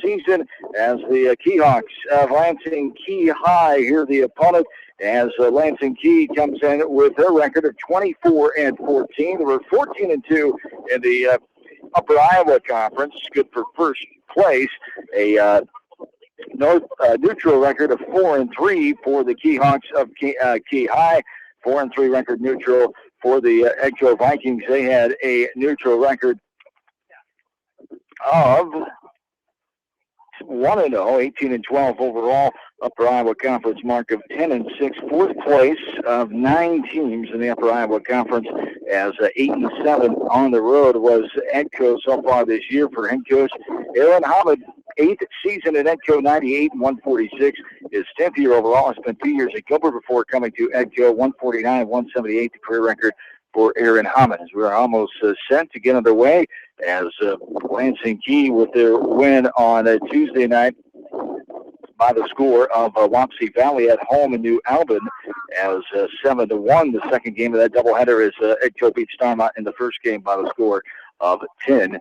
season as the KEE Hawks of Lansing KEE High here the opponent as Lansing KEE comes in with their record of 24-14. They were 14-2 in the Upper Iowa Conference, good for first place. A neutral record of 4-3 for the KEE Hawks of KEE High. 4-3 record neutral for the Edco Vikings. They had a neutral record of 1-0, 18-12 overall. Upper Iowa Conference mark of 10-6, fourth place of 9 teams in the Upper Iowa Conference, as 8-7 on the road was Edco so far this year for head coach Aaron Hamid. 8th season at Edco, 98-146. His 10th year overall. He spent 2 years at Gilbert before coming to Edco, 149-178, the career record for Aaron Hamid. As we're almost set to get underway as Lansing KEE with their win on Tuesday night by the score of Wapsie Valley at home in New Albin as 7-1. The second game of that doubleheader is Edco beat Starmont in the first game by the score of 10-6.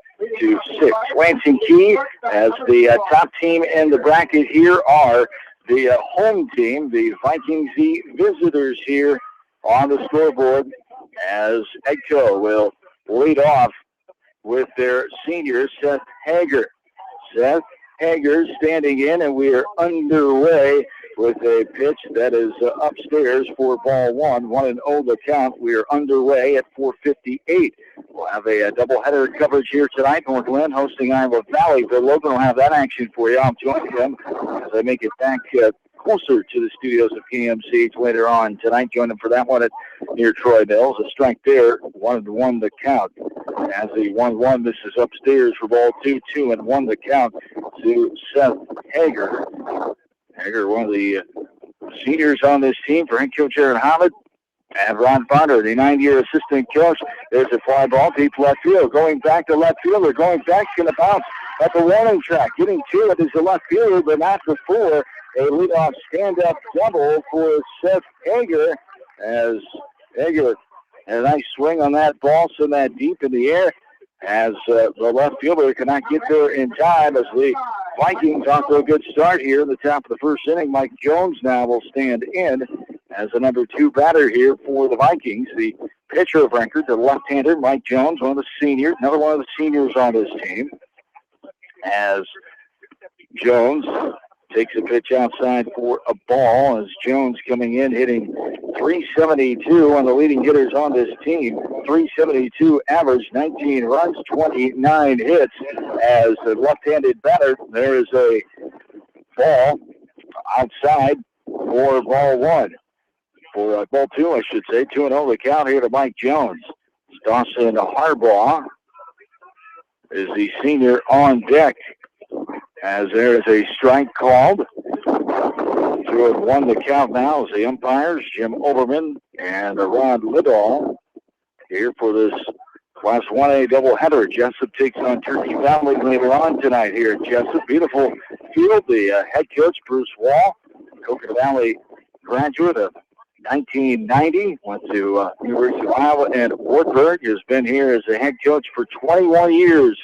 Lansing KEE as the top team in the bracket here are the home team, the Vikings, the visitors here on the scoreboard, as Edco will lead off with their senior, Seth Hager. Seth Hager standing in, and we are underway with a pitch that is upstairs for ball one. 1-0 the count. We are underway at 4:58. We'll have a doubleheader coverage here tonight. North Lynn hosting Iowa Valley. Bill Logan will have that action for you. I'm joining them as I make it back closer to the studios of KMCH later on tonight. Join them for that one near Troy Mills. A strike there. 1-1 the count. As the 1-1, this is upstairs for ball two. 2-1 the count to Seth Hager. Hager, one of the seniors on this team for head coach Aaron Hamid. And Ron Bonner, the 9-year assistant coach. There's a fly ball deep left field. Going back to left fielder. Going back, going to bounce at the warning track. Getting to it is the left fielder, but not before a leadoff stand-up double for Seth Hager. As Hager had a nice swing on that ball, so that deep in the air. As the left fielder cannot get there in time, as the Vikings off to a good start here in the top of the first inning. Mike Jones now will stand in as the number 2 batter here for the Vikings. The pitcher of record, the left-hander, Mike Jones, one of the seniors, another one of the seniors on this team. As Jones takes a pitch outside for a ball, as Jones coming in hitting .372, one of the leading hitters on this team. .372 average, 19 runs, 29 hits. As the left-handed batter, there is a ball outside for ball one. For ball two, I should say. 2-0 the count here to Mike Jones. Dawson Harbaugh is the senior on deck. As there is a strike called. 2-1 the count now as the umpires, Jim Oberman and Rod Liddell, here for this Class 1A doubleheader. Jessup takes on Turkey Valley later on tonight here at Jessup. Beautiful field. The head coach, Bruce Wall, Coconut Valley graduate of 1990, went to University of Iowa and Wartburg, has been here as a head coach for 21 years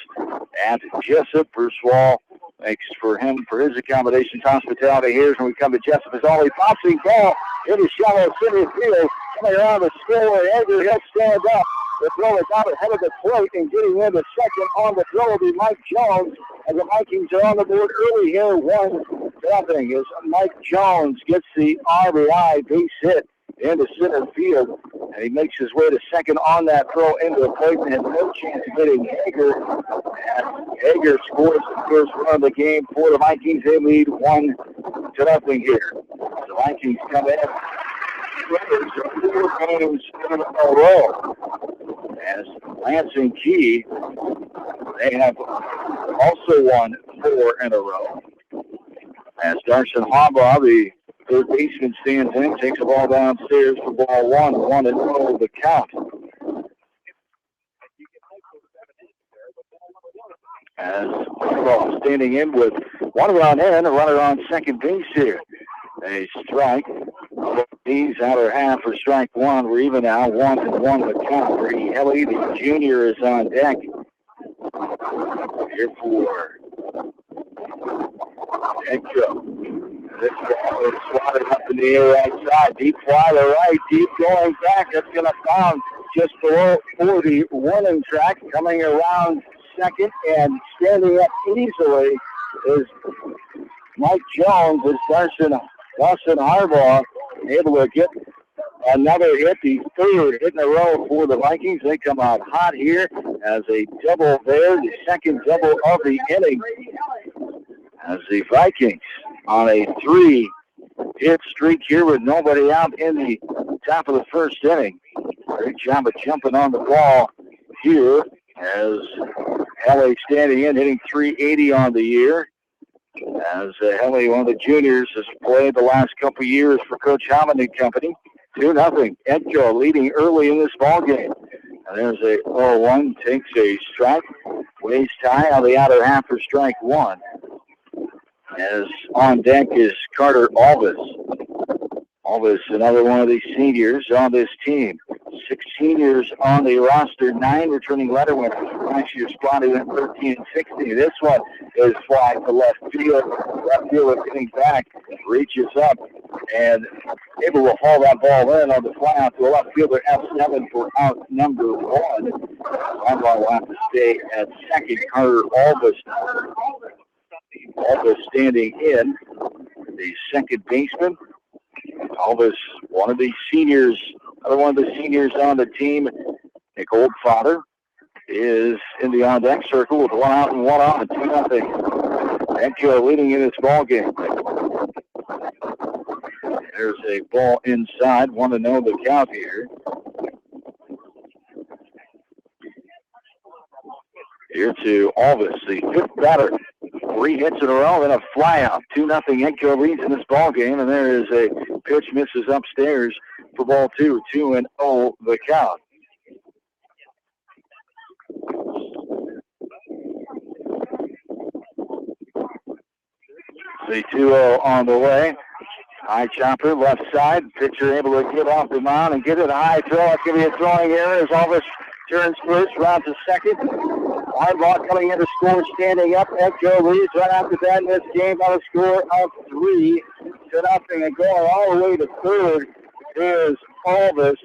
at Jessup. Bruce Wall, thanks for him for his accommodations, hospitality here when we come to Jessup. As all a bouncing ball into shallow center field, coming around the score, Edgar he'll stand up. The throw is out ahead of the plate, and getting in the second on the throw will be Mike Jones. As the Vikings are on the board early here, 1-0 as Mike Jones gets the RBI base hit into center field, and he makes his way to second on that throw into the plate and has no chance of getting Hager. And Hager scores the first run of the game for the Vikings. They lead 1-0 here. The Vikings come in. Winners of 4 games in a row. As Lansing KEE, they have also won 4 in a row. As Darson Harbaugh, the third baseman, stands in, takes the ball downstairs for ball one. 1-0 the count. As Harbaugh standing in with 1 run in, a runner on second base here. A strike. He's outer half for strike one. We're even now 1-1 the count. Brady Helly, the junior, is on deck here for This ball is swatted up in the air right side. Deep fly to right, deep going back. That's going to found just below for the warning track. Coming around second and standing up easily is Mike Jones. As Dustin Harbaugh able to get another hit, the third hit in a row for the Vikings. They come out hot here as a double there, the second double of the inning. As the Vikings on a 3-hit streak here with nobody out in the top of the first inning. Great job of jumping on the ball here as Helly standing in, hitting .380 on the year. As Helly, one of the juniors, has played the last couple years for Coach Hammond and company. 2-0. Edco leading early in this ball game. And there's a 0-1, takes a strike. Waist high on the outer half for strike one. As on deck is Carter Alvis. Alvis, another one of these seniors on this team. 6 seniors on the roster, 9 returning letter winners. Last year's squad went 13-60. This one is flying to left field. Left fielder getting back, reaches up, and able to haul that ball in on the fly out to a left fielder F7 for out number 1. Harbaugh will have to stay at second. Carter Alvis. Alvis standing in, the second baseman. Alvis, one of the seniors, another one of the seniors on the team. Nick Oldfather is in the on-deck circle with 1 out and 1 on, 2-0. Edco leading in this ball game. There's a ball inside, 1-0 the count here. Here to Alvis, the 5th batter. 3 hits in a row, then a fly out. 2-0 Edco leads in this ball game, and there is a pitch misses upstairs for ball 2. 2-0 the count. The 2-0 on the way. High chopper, left side. Pitcher able to get off the mound and get it a high throw. It's going to be a throwing error as Alvis turns first, round to second. Harbaugh coming in to score, standing up. Edco leads right after that in this game by a score of 3-0. And going all the way to third is Alvis.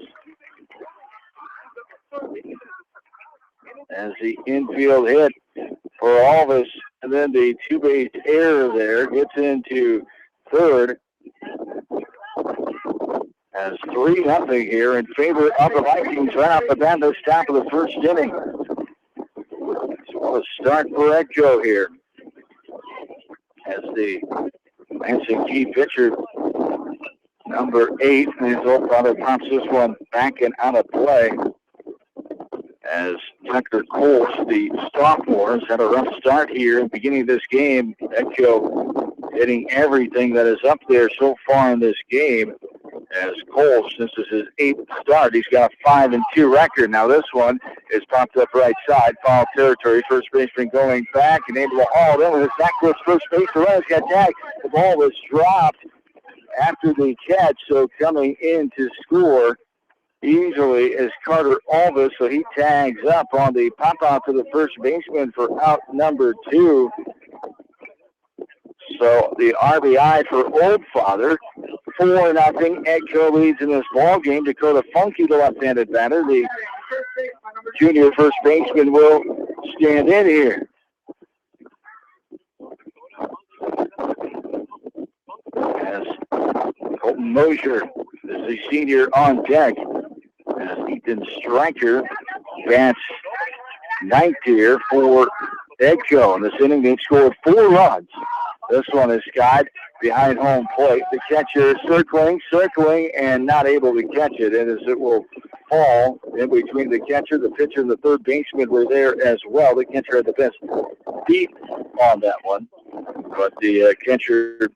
As the infield hit for Alvis, and then the 2-base error there gets into third. As 3-0 here in favor of the Vikings right off the bat this top of the first inning. What a start for Edco here. As the LANSING KEE pitcher, number 8, his old father pops this one back and out of play. As Tucker Coles, the sophomore, has had a rough start here in the beginning of this game. Edco hitting everything that is up there so far in this game. As Coles, this is his 8th start, he's got a 5-2 record. Now this one is popped up right side, foul territory. First baseman going back and able to haul it in with his backwards first base. The runner's got tagged. The ball was dropped after the catch, so coming in to score easily is Carter Alvis, so he tags up on the pop out to the first baseman for out number 2. So the RBI for Oldfather. 4-0. Edco leads in this ball game. Dakota Funky, the left-handed batter. The junior first baseman will stand in here. As Colton Mosier is the senior on deck. As Ethan Stryker bats ninth here for Edco. In this inning, they've scored 4 runs. This one is skied behind home plate. The catcher circling, and not able to catch it. And as it will fall in between the catcher, the pitcher, and the third baseman were there as well. The catcher had the best beat on that one. But the catcher,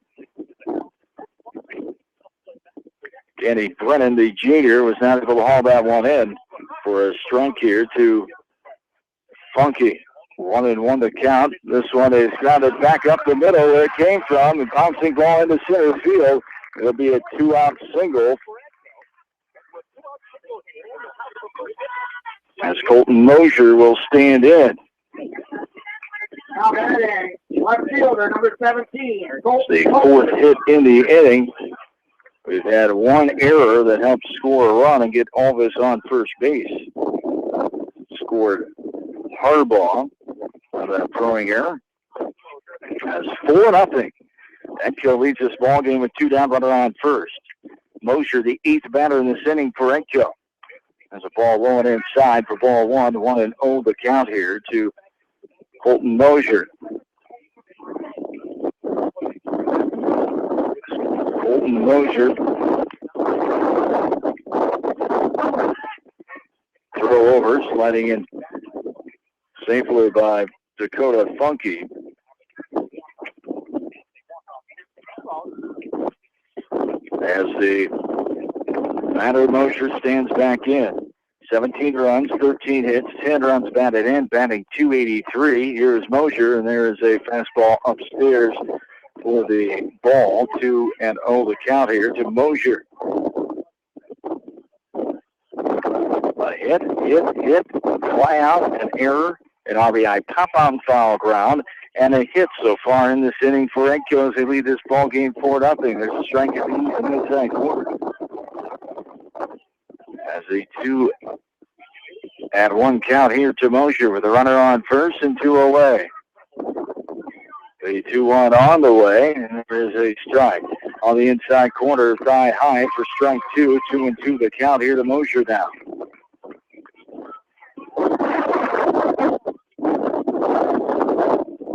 Danny Brennan, the junior, was not able to haul that one in for a strike here to Funky. 1-1 to count. This one is grounded back up the middle where it came from. And bouncing ball into center field. It'll be a 2-out single. As Colton Mosier will stand in. Left fielder, number 17. The fourth hit in the inning. We've had one error that helped score a run and get Alvis on first base. Scored Harbaugh on that throwing error. That's 4-0. Edco leads this ball game with 2 down, runner on first. Mosher, the 8th batter in this inning for Edco. There's a ball rolling inside for ball 1. 1-0 the count here to Colton Mosher. Colton Mosher. Throw over, sliding in safely by Dakota Funky. As the batter Mosher stands back in. 17 runs, 13 hits, 10 runs batted in, batting .283. Here's Mosher, and there is a fastball upstairs for the ball. 2-0 the count here to Mosher. A hit, fly out, an error, an RBI pop on foul ground, and a hit so far in this inning for Edco as they lead this ball game 4-0. There's a strike at the inside corner. As the 2-1 count here to Mosher with a runner on first and 2 away. The 2-1 on the way, and there is a strike on the inside corner, thigh high for strike 2. 2-2 the count here to Mosher now.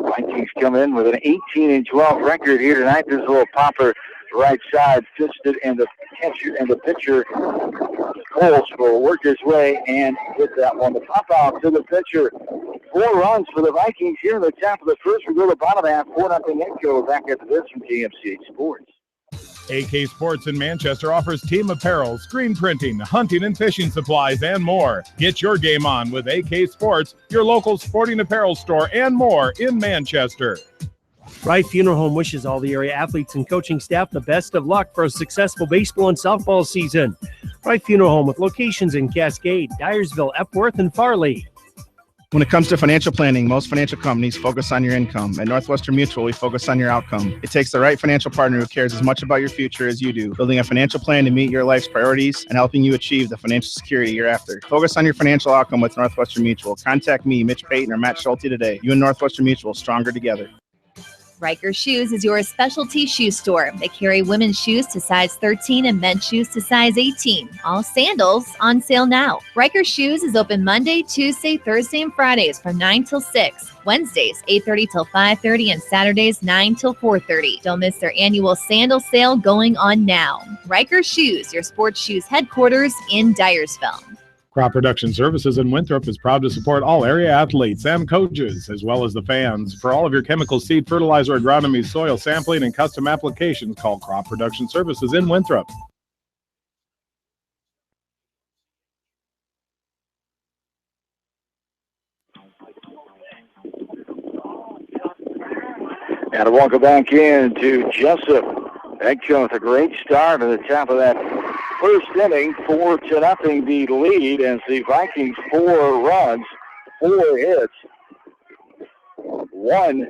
Vikings come in with an 18-12 record here tonight. There's a little popper right side, fisted, and the catcher and the pitcher Coles will work his way and hit that one. The pop out to the pitcher. 4 runs for the Vikings here in the top of the first. We go to the bottom half. 4-0 Edco. Back after this from KMCH Sports. AK Sports in Manchester offers team apparel, screen printing, hunting and fishing supplies, and more. Get your game on with AK Sports, your local sporting apparel store, and more in Manchester. Wright Funeral Home wishes all the area athletes and coaching staff the best of luck for a successful baseball and softball season. Wright Funeral Home with locations in Cascade, Dyersville, Epworth, and Farley. When it comes to financial planning, most financial companies focus on your income. At Northwestern Mutual, we focus on your outcome. It takes the right financial partner who cares as much about your future as you do, building a financial plan to meet your life's priorities and helping you achieve the financial security you're after. Focus on your financial outcome with Northwestern Mutual. Contact me, Mitch Payton, or Matt Schulte today. You and Northwestern Mutual, stronger together. Riker Shoes is your specialty shoe store. They carry women's shoes to size 13 and men's shoes to size 18. All sandals on sale now. Riker Shoes is open Monday, Tuesday, Thursday, and Fridays from 9 till 6. Wednesdays, 8:30 till 5:30, and Saturdays, 9 till 4:30. Don't miss their annual sandal sale going on now. Riker Shoes, your sports shoes headquarters in Dyersville. Crop Production Services in Winthrop is proud to support all area athletes and coaches, as well as the fans. For all of your chemical, seed, fertilizer, agronomy, soil sampling, and custom applications, call Crop Production Services in Winthrop. And welcome back in to Jessup. Edco with a great start at the top of that first inning, 4-0 the lead as the Vikings 4 runs, 4 hits, 1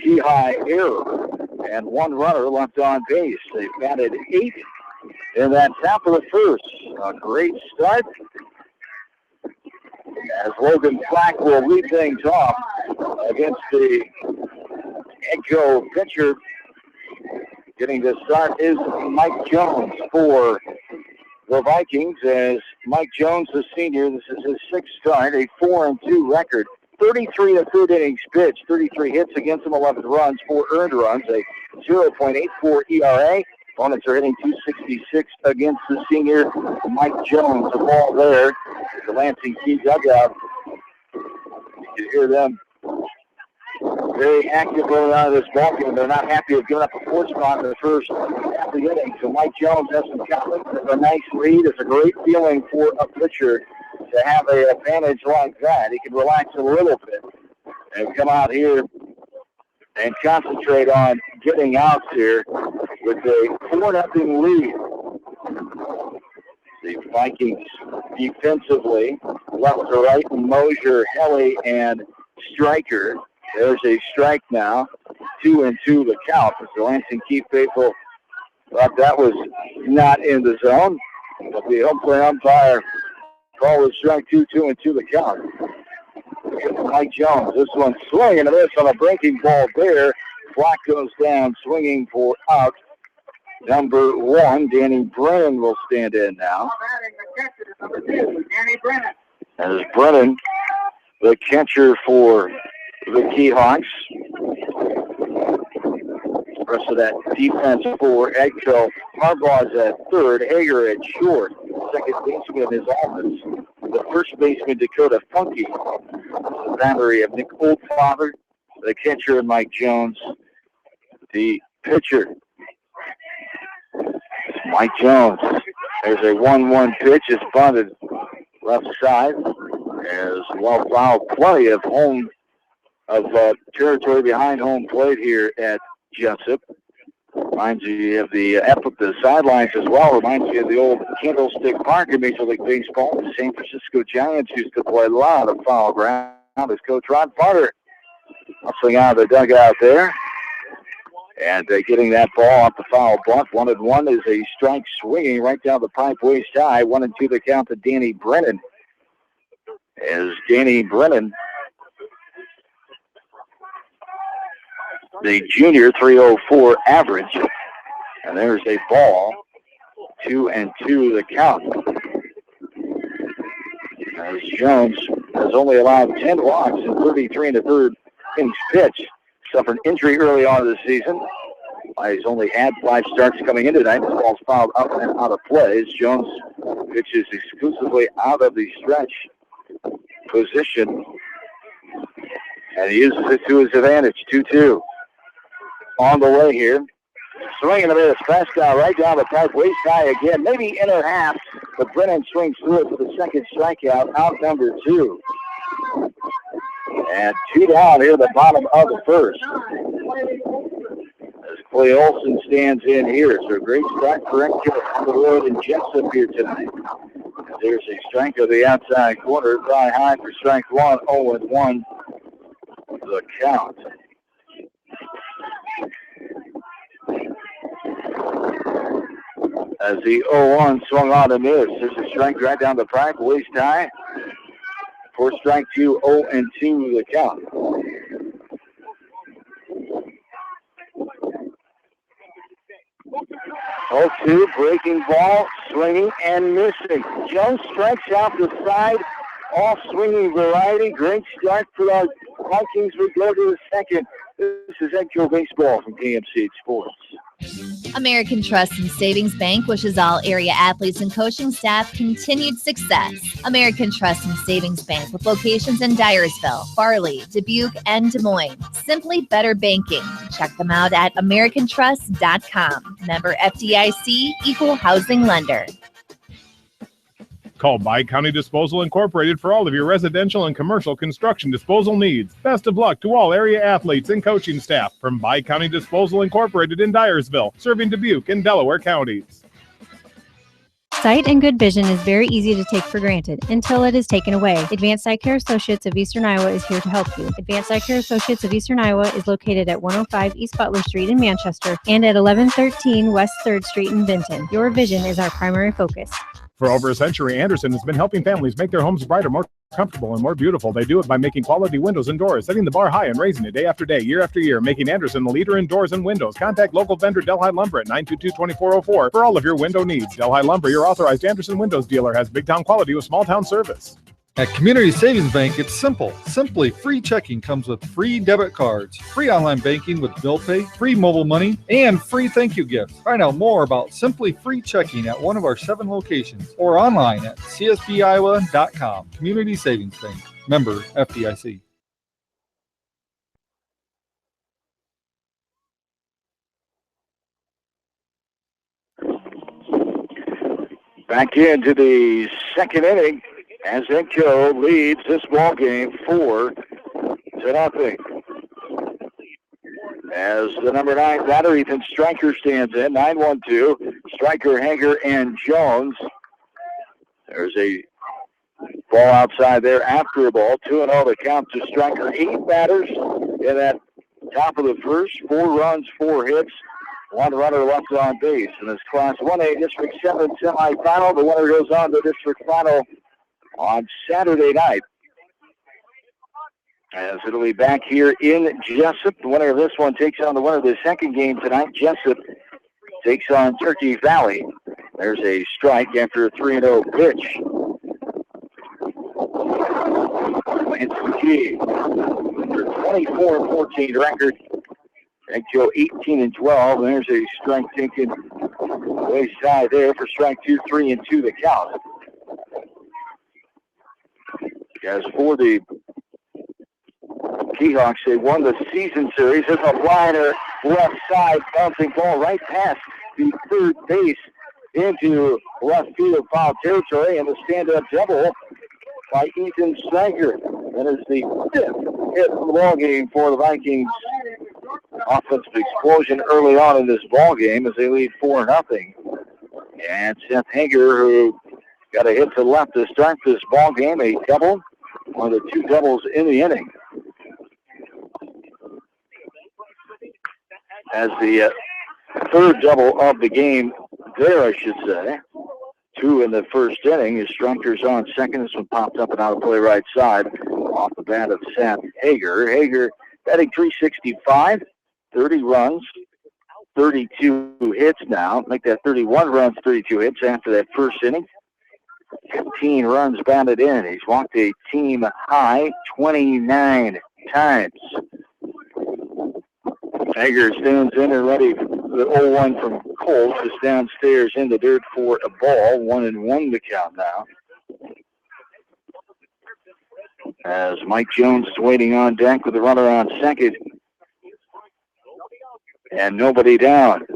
key high error, and 1 runner left on base. They batted 8 in that top of the first. A great start as Logan Flack will lead things off against the Edco pitcher. Getting the start is Mike Jones for the Vikings, as Mike Jones, the senior, this is his 6th start, a 4-2 record. 33 the third innings pitched, 33 hits against him, 11 runs, 4 earned runs, a 0.84 ERA. Opponents are hitting .266 against the senior Mike Jones. The ball there, the Lansing KEE dugout. You can hear them very active going out of this ball game. They're not happy with giving up a 4 spot in the first half of the inning. So Mike Jones has some confidence. It's a nice lead. It's a great feeling for a pitcher to have an advantage like that. He can relax a little bit and come out here and concentrate on getting outs here with a 4-0 lead. The Vikings defensively, left to right, Mosher, Helly, and Stryker. There's a strike now. 2-2 the count. The Lansing KEE faithful thought that was not in the zone, but the home plate umpire called was strike 2-2 the count. Mike Jones, this one swinging a miss on a breaking ball there. Clock goes down, swinging for out. Number 1, Danny Brennan will stand in now. Number 2, Danny Brennan. As Brennan, the catcher for the KEE Hawks. Rest of that defense for Edco. Harbaugh's at third, Hager at short. Second baseman is Almas. The first baseman, Dakota Funky. The battery of Nick Oldfather. The catcher, Mike Jones. The pitcher, Mike Jones. There's a 1-1 pitch. It's bunted left side. As well foul, plenty of territory behind home plate here at Jessup. Reminds you of the sidelines as well. Reminds you of the old Candlestick Park in Major League Baseball. The San Francisco Giants used to play a lot of foul ground as Coach Rod Potter hustling out of the dugout there. And getting that ball off the foul blunt. 1-1 is a strike swinging right down the pipe waist high. 1-2 the count to Danny Brennan. As Danny Brennan, the junior, 304 average. And there's a ball. 2-2 the count. As Jones has only allowed 10 walks in 33 1/3 innings pitched. Suffered an injury early on in the season. He's only had 5 starts coming in tonight. This ball's fouled up and out of play. As Jones pitches exclusively out of the stretch position. And he uses it to his advantage. 2-2. On the way here. Swinging a bit of fastball right down the pipe, waist high again. Maybe inner half, but Brennan swings through it for the second strikeout. Out number 2. And 2 down here at the bottom of the first. As Clay Olson stands in here. So a great start for Edco on the road in Jessup here tonight. There's a strike of the outside corner. Dry high for strike 1. 0-1 the count. As the 0-1 swung on and missed. There's a strike right down the pipe, waist high. For strike 2, 0-2 the count. 0-2, breaking ball, swinging and missing. Jones strikes out the side, all swinging variety. Great start for the Vikings. We go to the second. This is Edco Baseball from KMC Sports. American Trust and Savings Bank wishes all area athletes and coaching staff continued success. American Trust and Savings Bank with locations in Dyersville, Farley, Dubuque, and Des Moines. Simply better banking. Check them out at americantrust.com. Member FDIC, equal housing lender. Call Bi-County Disposal Incorporated for all of your residential and commercial construction disposal needs. Best of luck to all area athletes and coaching staff from Bi-County Disposal Incorporated in Dyersville, serving Dubuque and Delaware counties. Sight and good vision is very easy to take for granted until it is taken away. Advanced Eye Care Associates of Eastern Iowa is here to help you. Advanced Eye Care Associates of Eastern Iowa is located at 105 East Butler Street in Manchester and at 1113 West 3rd Street in Benton. Your vision is our primary focus. For over a century, Anderson has been helping families make their homes brighter, more comfortable, and more beautiful. They do it by making quality windows and doors, setting the bar high and raising it day after day, year after year, making Anderson the leader in doors and windows. Contact local vendor Delhi Lumber at 922-2404 for all of your window needs. Delhi Lumber, your authorized Anderson Windows dealer, has big town quality with small town service. At Community Savings Bank, it's simple. Simply free checking comes with free debit cards, free online banking with bill pay, free mobile money, and free thank you gifts. Find out more about Simply Free Checking at one of our 7 locations or online at csbiowa.com. Community Savings Bank. Member FDIC. Back into the second inning. As Edco leads this ball game 4-0. As the number 9 batter, Ethan Stryker, stands in. 9-1-2. Stryker, Hager, and Jones. There's a ball outside there after a ball. 2-0 to count to Stryker. 8 batters in that Top of the first, 4 runs, 4 hits, 1 runner left on base. In this Class 1A District 7 semifinal, the winner goes on to District Final on Saturday night. As it'll be back here in Jessup. The winner of this one takes on the winner of the second game tonight. Jessup takes on Turkey Valley. There's a strike after a 3-0 pitch. Lansing KEE, 24-14 record. Egjo 18-12. There's a strike taken way side there for strike 2, 3-2 the count. As for the Seahawks, they won the season series. There's a liner left side, bouncing ball right past the third base into left field foul territory, and the stand-up double by Ethan Steiger. That is the 5th hit of the ball game for the Vikings. Offensive explosion early on in this ball game as they lead 4-0. And Seth Hager, who got a hit to left to start this ball game, a double, one of the 2 doubles in the inning. As the 3rd double of the game there, I should say. 2 in the first inning. His Striker's on second. This one popped up and out of play right side off the bat of Seth Hager. Hager batting .365, 30 runs, 32 hits now. Make that 31 runs, 32 hits after that first inning. 15 runs batted in. He's walked a team high 29 times. Hager stands in and ready for the 0-1 from Colts. Is downstairs in the dirt for a ball. 1-1 the count now. As Mike Jones is waiting on deck with the runner on second. And nobody down.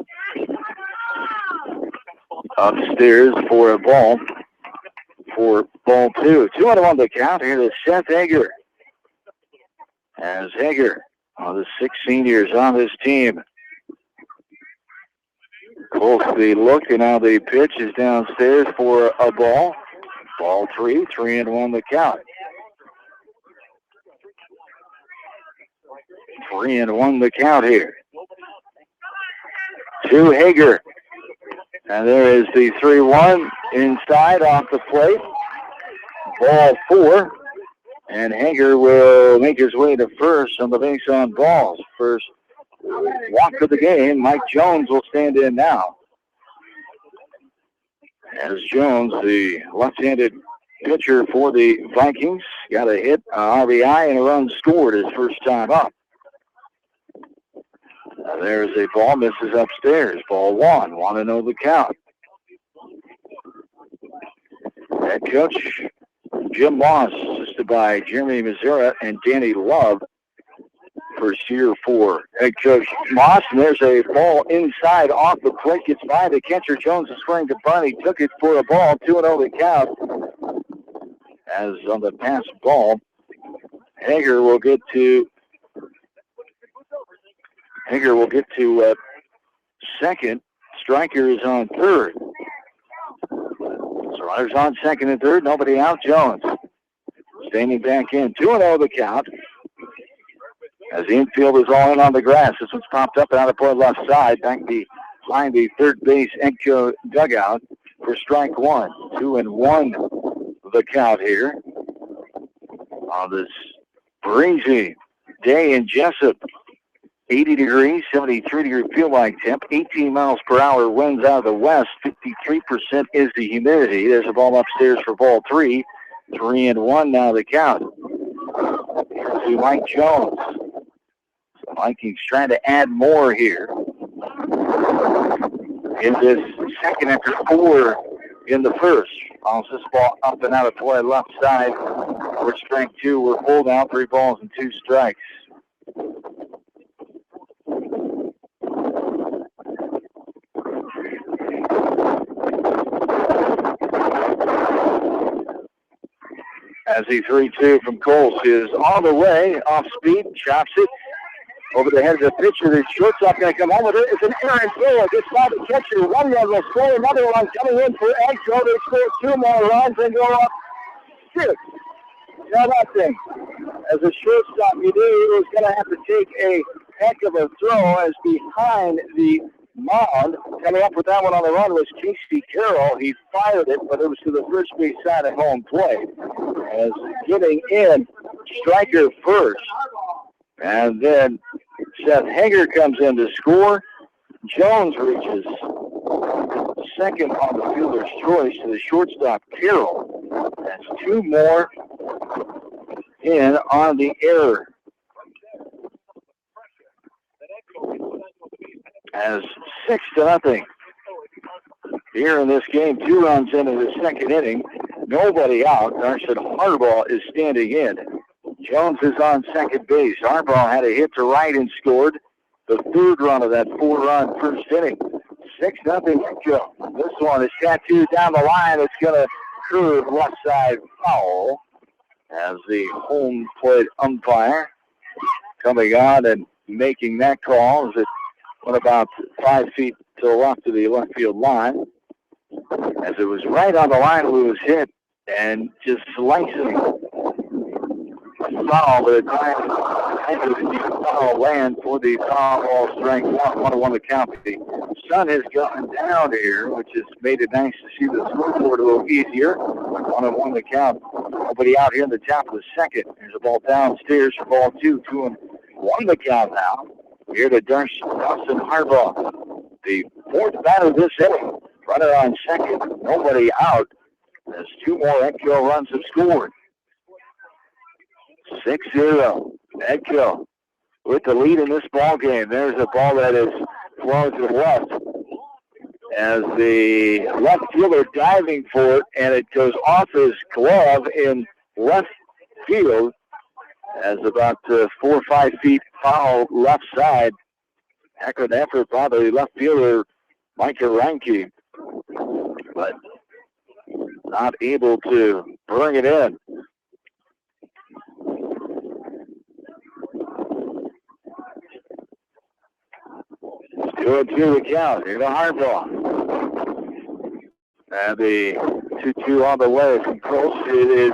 Upstairs for a ball. For ball 2. 2-1 the count here to Seth Hager. As Hager, one of the 6 seniors on this team. Colts the look, and now the pitch is downstairs for a ball. Ball 3, 3-1 the count. 3-1 the count here. To Hager. And there is the 3-1 inside off the plate. Ball 4. And Hager will make his way to first on the base on balls. First walk of the game. Mike Jones will stand in now. As Jones, the left-handed pitcher for the Vikings, got a hit, RBI, and a run scored his first time up. There's a ball, misses upstairs. Ball 1, 1-0 the count. Head coach Jim Moss, assisted by Jeremy Mazera and Danny Love. First year for head coach Moss, and there's a ball inside off the plate, gets by the catcher. Jones is squaring to bunt. He took it for a ball, 2-0 the count. As on the pass ball, Hager will get to second. Striker is on third. So runners on second and third, nobody out. Jones standing back in. 2-0 the count. As the infield is all in on the grass. This one's popped up and out of play left side. Back behind the third base Egjo dugout for strike 1. 2-1 the count here. On this breezy day in Jessup. 80 degrees, 73-degree feel-like temp, 18 miles per hour winds out of the west, 53% is the humidity. There's a ball upstairs for ball 3. 3-1 now the count. To Mike Jones. So Vikings trying to add more here. In this second after 4 in the first. Bounce this ball up and out of play left side. For strike 2, we're pulled out, 3 balls and 2 strikes. As the 3-2 from Coles is on the way, off speed, chops it over the head of the pitcher. The shortstop going to come home with it. It's an errant throw. Gets by the catcher. 1 run will score. Another one coming in for Egjo. They score 2 more runs and go up 6. Now nothing. As a shortstop, you knew he was going to have to take a heck of a throw as behind the mound. Coming up with that one on the run was Casey Carroll. He fired it, but it was to the first base side of home plate. As getting in, Stryker first. And then Seth Hager comes in to score. Jones reaches second on the fielder's choice to the shortstop, Carroll. That's two more in on the error. As 6-0 here in this game, 2 runs into the second inning, nobody out. Darcy Harbaugh is standing in. Jones is on second base. Harbaugh had a hit to right and scored the third run of that 4-run first inning. 6-0 Joe. This one is tattooed down the line. It's going to curve left side foul as the home plate umpire coming on and making that call as it went about 5 feet to the left of the left field line. As it was right on the line where it was hit and just slicing foul, but the foul land for the foul ball strike 1-1 the count. The sun has gotten down here, which has made it nice to see the scoreboard a little easier. 1-1 the count. Nobody out here in the top of the second. There's a ball downstairs for ball 2. 2-1 the count now. Here to Dustin Harbaugh, the fourth batter this inning. Runner on second, nobody out. As 2 more Edkill runs have scored. 6-0. Edkill with the lead in this ball game. There's a ball that is flowing to the left as the left fielder diving for it, and it goes off his glove in left field as about 4 or 5 feet foul left side. Heck of an effort by the left fielder, Micah Reinke, but not able to bring it in. Still a 2 to count. Here to Harbaugh. And the 2-2 on the way from Close. It is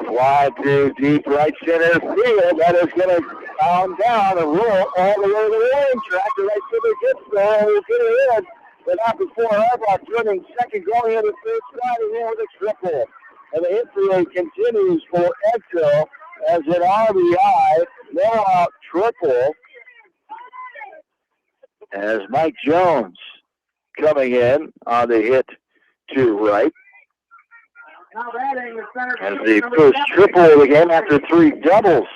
fly to deep right center field. That is going to pound down and roll all the way to the warning track. The right center gets there and we'll get it in. But not before Harbaugh turning second, going into third, sliding in with a triple. And the hit parade continues for Edkill as an RBI, no out triple. As Mike Jones coming in on the hit to right. As the first triple of the game after 3 doubles.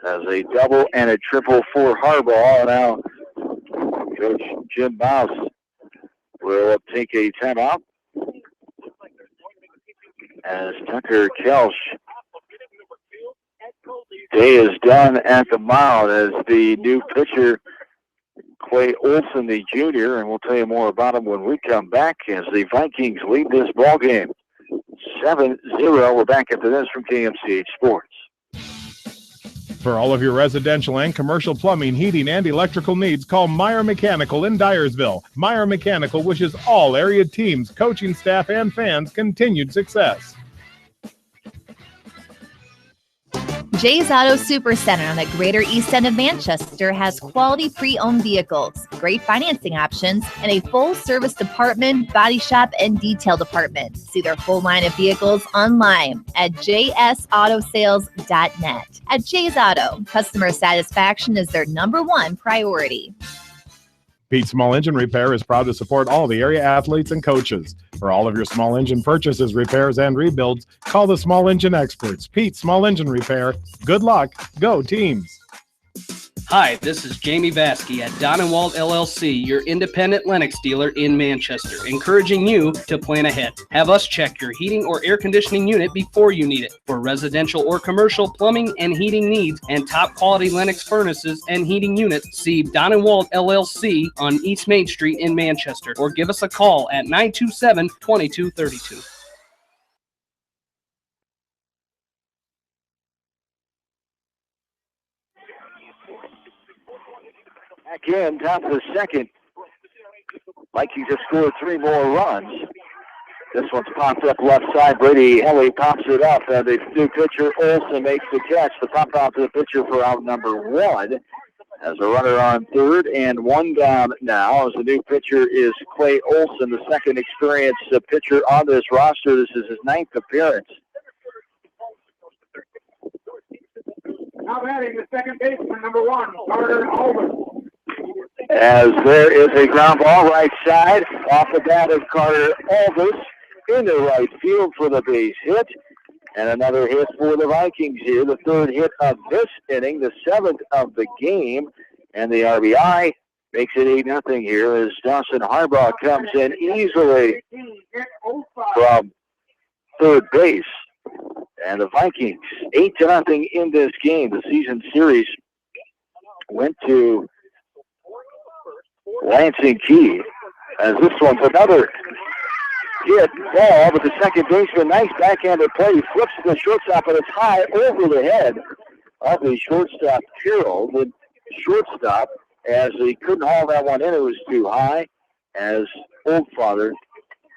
As a double and a triple for Harbaugh. Now Coach Jim Mouse will take a timeout. As Tucker Kelsch day is done at the mound as the new pitcher, Clay Olson, the junior, and we'll tell you more about him when we come back as the Vikings lead this ball game 7-0. We're back after this from KMCH Sports. For all of your residential and commercial plumbing, heating, and electrical needs, call Meyer Mechanical in Dyersville. Meyer Mechanical wishes all area teams, coaching staff, and fans continued success. Jay's Auto Supercenter on the Greater East End of Manchester has quality pre-owned vehicles, great financing options, and a full-service department, body shop, and detail department. See their full line of vehicles online at jsautosales.net. At Jay's Auto, customer satisfaction is their #1 priority. Pete Small Engine Repair is proud to support all the area athletes and coaches. For all of your small engine purchases, repairs, and rebuilds, call the Small Engine Experts. Pete Small Engine Repair. Good luck. Go teams. Hi, this is Jamie Vasky at Don & Walt LLC, your independent Lennox dealer in Manchester, encouraging you to plan ahead. Have us check your heating or air conditioning unit before you need it. For residential or commercial plumbing and heating needs and top quality Lennox furnaces and heating units, see Don & Walt LLC on East Main Street in Manchester, or give us a call at 927-2232. Back in, top of the second. Vikings have scored 3 more runs. This one's popped up left side. Brady Helly pops it up. The new pitcher, Olson, makes the catch. The pop out to the pitcher for out number 1. As a runner on third and 1 down now, as the new pitcher is Clay Olson, the second experienced pitcher on this roster. This is his 9th appearance. Now batting the second baseman, number 1, Carter Alvin. As there is a ground ball right side off the bat of Carter Alvis into right field for the base hit. And another hit for the Vikings here, the 3rd hit of this inning, the 7th of the game. And the RBI makes it 8-0 here as Dawson Harbaugh comes in easily from third base. And the Vikings, 8-0 in this game. The season series went to Lansing KEE, as this one's another hit ball, but the second baseman, nice backhanded play. He flips to the shortstop, and it's high over the head of the shortstop, Carroll. The shortstop, as he couldn't haul that one in, it was too high, as Oldfather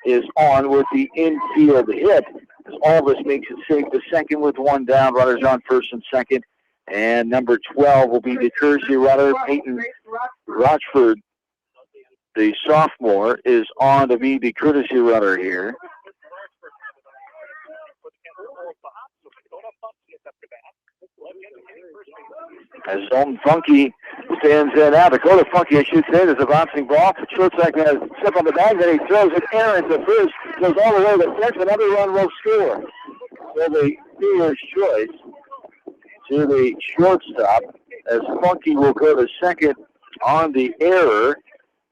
is on with the infield hit. As Alvis makes it safe to second with 1 down, runners on first and second. And number 12 will be the courtesy runner, Peyton Rochford. The sophomore is on to be the courtesy runner here. As Dalton Funky stands in now. Dakota Funky, I should say, there's a bouncing ball. Shortstop going to step on the bag, then he throws it errant to first. Goes all the way to first. Another run will score. So the fielder's choice to the shortstop, as Funky will go to second on the error,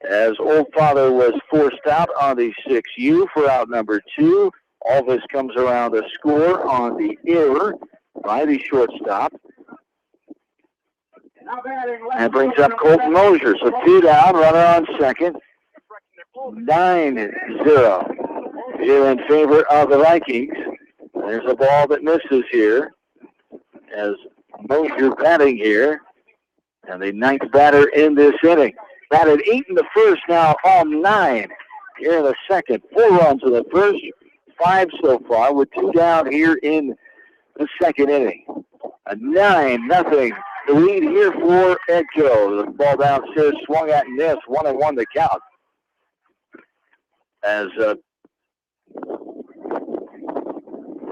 as Oldfather was forced out on the 6U for out number 2. All this comes around to score on the error by the shortstop. And brings up Colton Mosier. So 2 down, runner on second. 9-0 here in favor of the Vikings. There's a ball that misses here as Mosier batting here. And the 9th batter in this inning. Batted 8 in the first, now on 9 here in the second. 4 runs in the first, 5 so far, with 2 down here in the second inning. A 9-0 lead here for Edco. The ball downstairs swung at and missed. 1-1 the count. As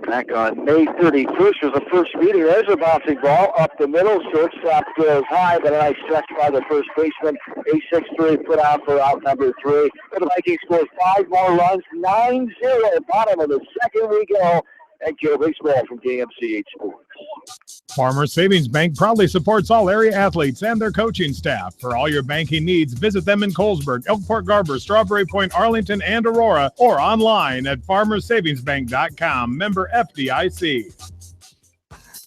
back on May 31st was the first meeting. There's a bouncing ball up the middle. Shortstop goes high, but a nice stretch by the first baseman. A 6-3 put out for out number 3. The Vikings scores 5 more runs. 9-0. Bottom of the second we go. And Joe Baseball from KMCH Sports. Farmers Savings Bank proudly supports all area athletes and their coaching staff. For all your banking needs, visit them in Colesburg, Elkport Garber, Strawberry Point, Arlington, and Aurora, or online at farmersavingsbank.com. Member FDIC.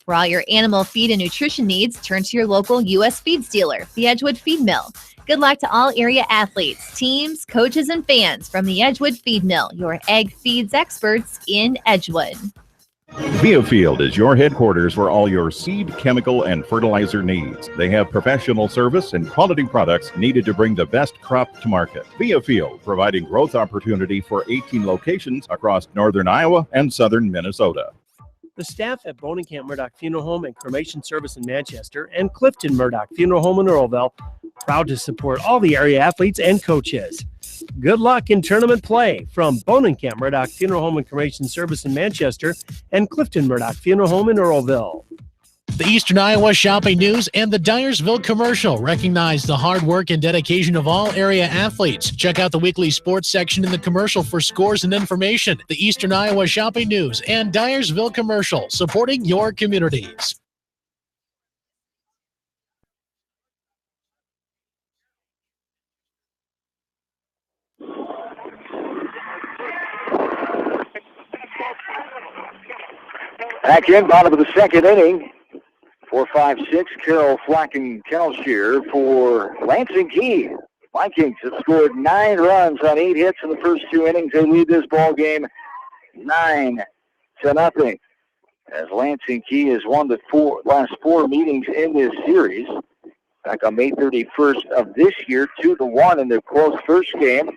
For all your animal feed and nutrition needs, turn to your local U.S. Feeds dealer, the Edgewood Feed Mill. Good luck to all area athletes, teams, coaches, and fans from the Edgewood Feed Mill, your egg feeds experts in Edgewood. Biofield is your headquarters for all your seed, chemical, and fertilizer needs. They have professional service and quality products needed to bring the best crop to market. Biofield, providing growth opportunity for 18 locations across northern Iowa and southern Minnesota. The staff at Bonenkamp Murdoch Funeral Home and Cremation Service in Manchester and Clifton Murdoch Funeral Home in Earlville, proud to support all the area athletes and coaches. Good luck in tournament play from Bonenkamp Murdoch Funeral Home and Cremation Service in Manchester and Clifton Murdoch Funeral Home in Earlville. The Eastern Iowa Shopping News and the Dyersville Commercial recognize the hard work and dedication of all area athletes. Check out the weekly sports section in the commercial for scores and information. The Eastern Iowa Shopping News and Dyersville Commercial, supporting your communities. Back in, bottom of the second inning. 4-5-6, Carol Flacken Kelshire for Lansing KEE. Vikings have scored 9 runs on 8 hits in the first 2 innings. They lead this ball game 9-0. As Lansing KEE has won the last 4 meetings in this series. Back on May 31st of this year, 2-1 in their close first game.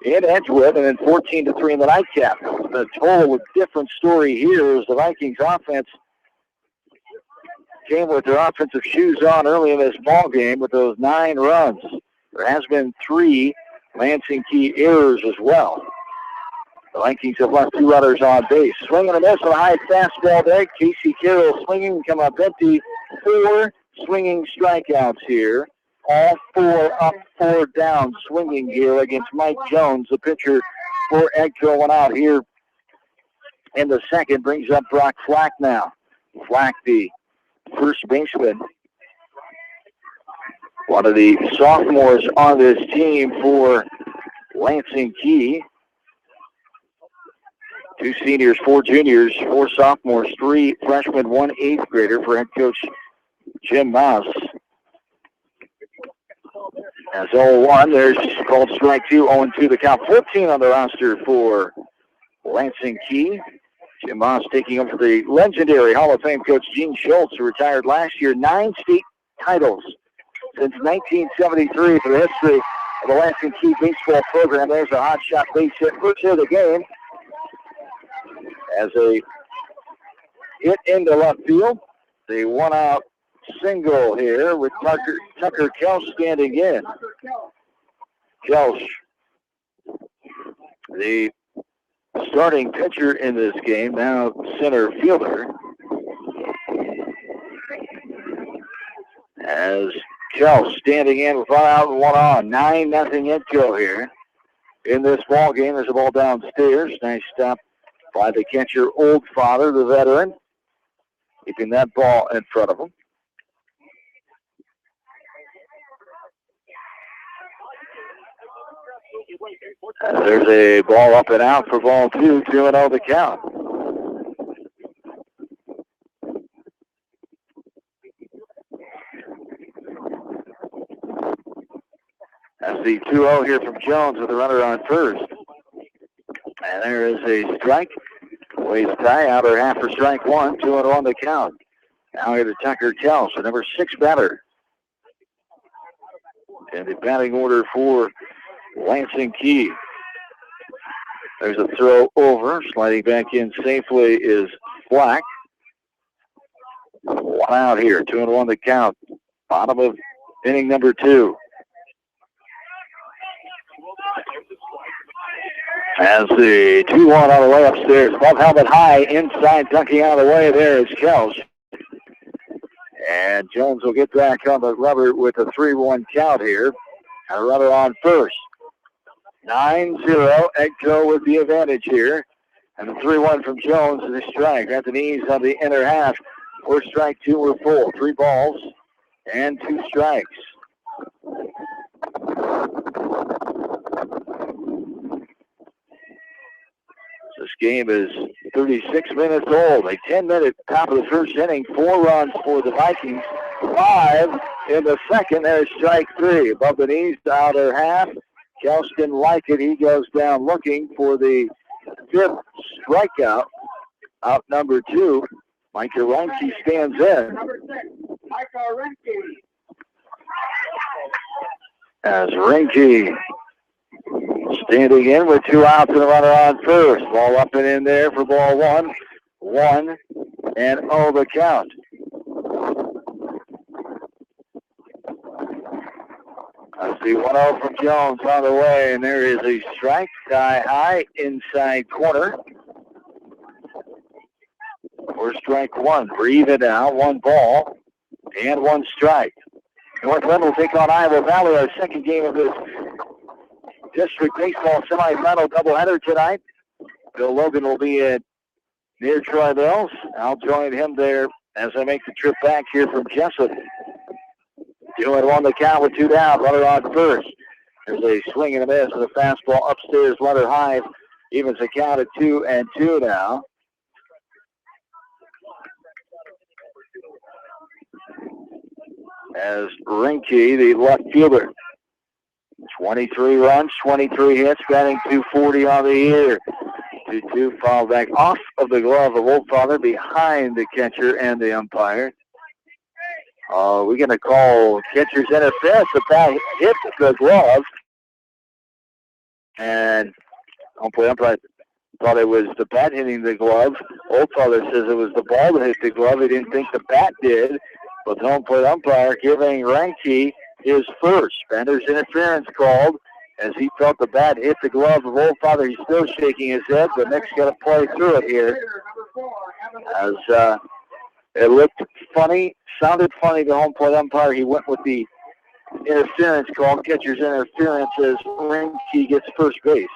in Edgewood, and then 14-3 in the nightcap. The total different story here is the Vikings offense came with their offensive shoes on early in this ball game with those 9 runs. There has been 3 Lansing KEE errors as well. The Vikings have left 2 runners on base. Swinging a miss on a high fastball there. Casey Carroll swinging, come up empty. 4 swinging strikeouts here. All 4 up, 4 down swinging here against Mike Jones, the pitcher for Edco. Went out here in the second. Brings up Brock Flack now. Flack, the first baseman, one of the sophomores on this team for Lansing KEE. 2 seniors, 4 juniors, 4 sophomores, 3 freshmen, 1 8th grader for head coach Jim Moss. As 0-1, there's called strike 2, 0-2 the count. 14 on the roster for Lansing KEE. Jim Moss taking over the legendary Hall of Fame coach Gene Schultz, who retired last year. 9 state titles since 1973 for the history of the Lansing KEE baseball program. There's a hot shot base hit, first hit of the game, as a hit into left field. The 1-out single here with Tucker Kelsch standing in. Kelsch, the starting pitcher in this game, now center fielder. As Kelsch standing in with 1 out and 1 on. 9-0 Edco here in this ball game. There's a ball downstairs. Nice stop by the catcher, Oldfather, the veteran, keeping that ball in front of him. There's a ball up and out for ball 2, 2-0 the count. That's the 2-0 here from Jones with a runner on first. And there is a strike. Ways tie, outer half for strike 1, 2-0 the count. Now here to Tucker Kelsch, the number 6 batter. And the batting order for Lansing KEE. There's a throw over. Sliding back in safely is Flack. 1 out here, 2-1 the count. Bottom of inning number 2. As the 2-1 on the way upstairs. Above helmet high, inside, ducking out of the way. There is Kelsch. And Jones will get back on the rubber with a 3-1 count here. And a runner on first. 9-0, Edco with the advantage here. And the 3-1 from Jones is a strike. At the knees on the inner half. For strike 2 or full. 3 balls and 2 strikes. This game is 36 minutes old. A 10-minute top of the first inning. 4 runs for the Vikings. 5 in the second. There's strike 3. Above the knees, the outer half. Kelsch didn't like it. He goes down looking for the 5th strikeout. Out number 2. Micah Reinke stands in. Number 6, Micah Reinke. As Reinke standing in with 2 outs and a runner on first. Ball up and in there for ball 1. 1-0 the count. I see 1-0 from Jones on the way, and there is a strike. Sky high, inside corner. For strike 1. We're even now. 1 ball and 1 strike. Northland will take on Iowa Valley, our second game of this district baseball semifinal doubleheader tonight. Bill Logan will be near Troy Mills. I'll join him there as I make the trip back here from Jessup. 2-1 the count with 2 down. Runner on first. There's a swing and a miss and a fastball upstairs. Runner high. Evens the count at 2-2 now. As Reinke, the left fielder, 23 runs, 23 hits, batting .240 on the year. 2-2 foul back off of the glove of Oldfather, behind the catcher and the umpire. We're going to call catcher's interference. The bat hit the glove. And home plate umpire thought it was the bat hitting the glove. Oldfather says it was the ball that hit the glove. He didn't think the bat did. But the home plate umpire giving Reinke his first. Bender's interference called as he felt the bat hit the glove of Oldfather. He's still shaking his head, but Nick's got to play through it here. As it looked funny, sounded funny to home plate umpire. He went with the interference call, catcher's interference, as Reinke gets first base.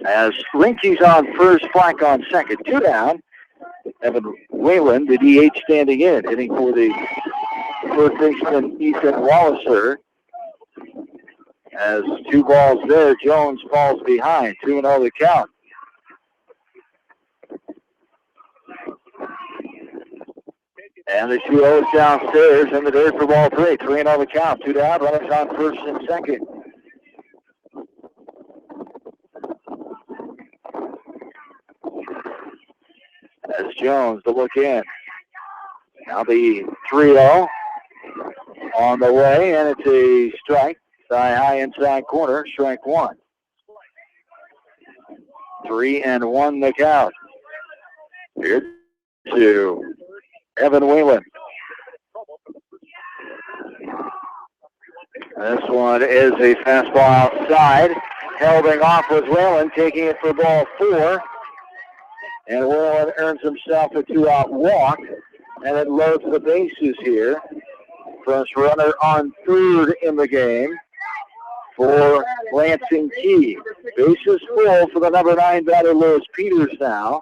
As Rinke's on first, Flack on second. 2 down. Evan Whalen, the DH, standing in, hitting for the first baseman Ethan Walliser. As 2 balls there, Jones falls behind. 2-0 the count. And the 2-0 downstairs in the dirt for ball 3. 3-0 the count. 2 down, runners on first and second. As Jones to look in. Now the 3-0 on the way, and it's a strike. High inside corner, strike 1. 3-1 the count. Here to Evan Whalen. This one is a fastball outside. Holding off was Whalen, taking it for ball 4. And Whalen earns himself a 2-out walk, and it loads the bases here. First runner on third in the game for Lansing KEE. Bases full for the number 9 batter, Lewis Peters, now,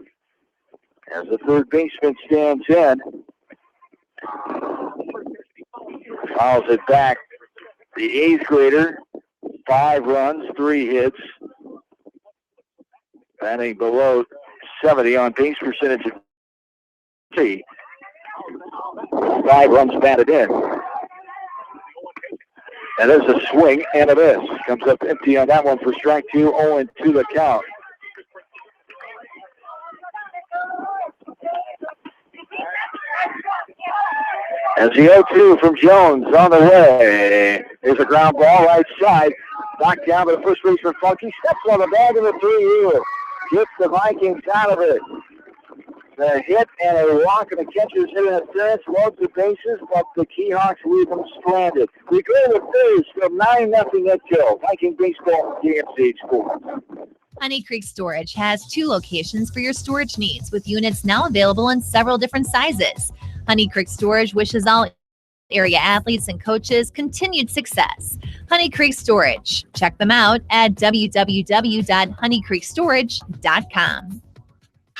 as the third baseman stands in. Fouls it back. The 8th grader, 5 runs, 3 hits, batting below 70 on base percentage of 3. 5 runs batted in. And there's a swing and a miss. Comes up empty on that one for strike 2, 0-2 the count. As the 0-2 from Jones on the way. There's a ground ball right side. Knocked down by the first baseman Funky. Steps on the bag of the 3-year. Gets the Vikings out of it. The hit and a walk, and the catcher's hit interference, loads the bases, but the Keyhawks leave them stranded. We go to third, still 9-0 at Joe. Viking baseball, GMC Sports. Honey Creek Storage has 2 locations for your storage needs, with units now available in several different sizes. Honey Creek Storage wishes all area athletes and coaches continued success. Honey Creek Storage. Check them out at www.honeycreekstorage.com.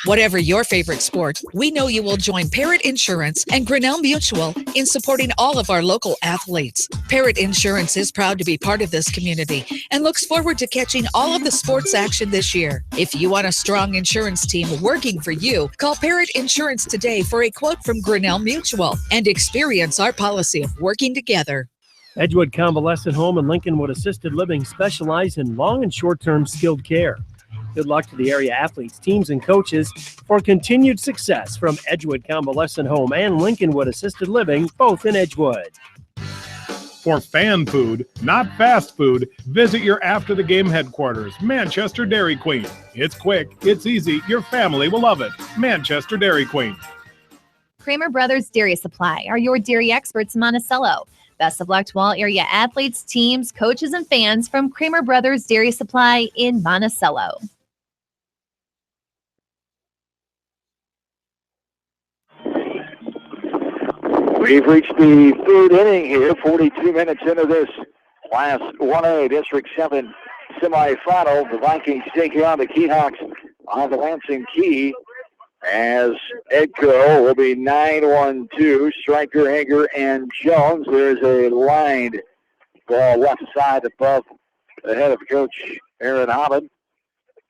Whatever your favorite sport, we know you will join Parrot Insurance and Grinnell Mutual in supporting all of our local athletes. Parrot Insurance is proud to be part of this community and looks forward to catching all of the sports action this year. If you want a strong insurance team working for you, call Parrot Insurance today for a quote from Grinnell Mutual and experience our policy of working together. Edgewood Convalescent Home and Lincolnwood Assisted Living specialize in long and short-term skilled care. Good luck to the area athletes, teams, and coaches for continued success from Edgewood Convalescent Home and Lincolnwood Assisted Living, both in Edgewood. For fan food, not fast food, visit your after-the-game headquarters, Manchester Dairy Queen. It's quick, it's easy, your family will love it. Manchester Dairy Queen. Kramer Brothers Dairy Supply are your dairy experts in Monticello. Best of luck to all area athletes, teams, coaches, and fans from Kramer Brothers Dairy Supply in Monticello. We've reached the 3rd inning here, 42 minutes into this Class 1A District 7 semifinal. The Vikings taking on the Keyhawks on the Lansing KEE, as Edco will be 9-1-2. Stryker, Hager, and Jones. There's a lined ball left side above the head of Coach Aaron Hobbin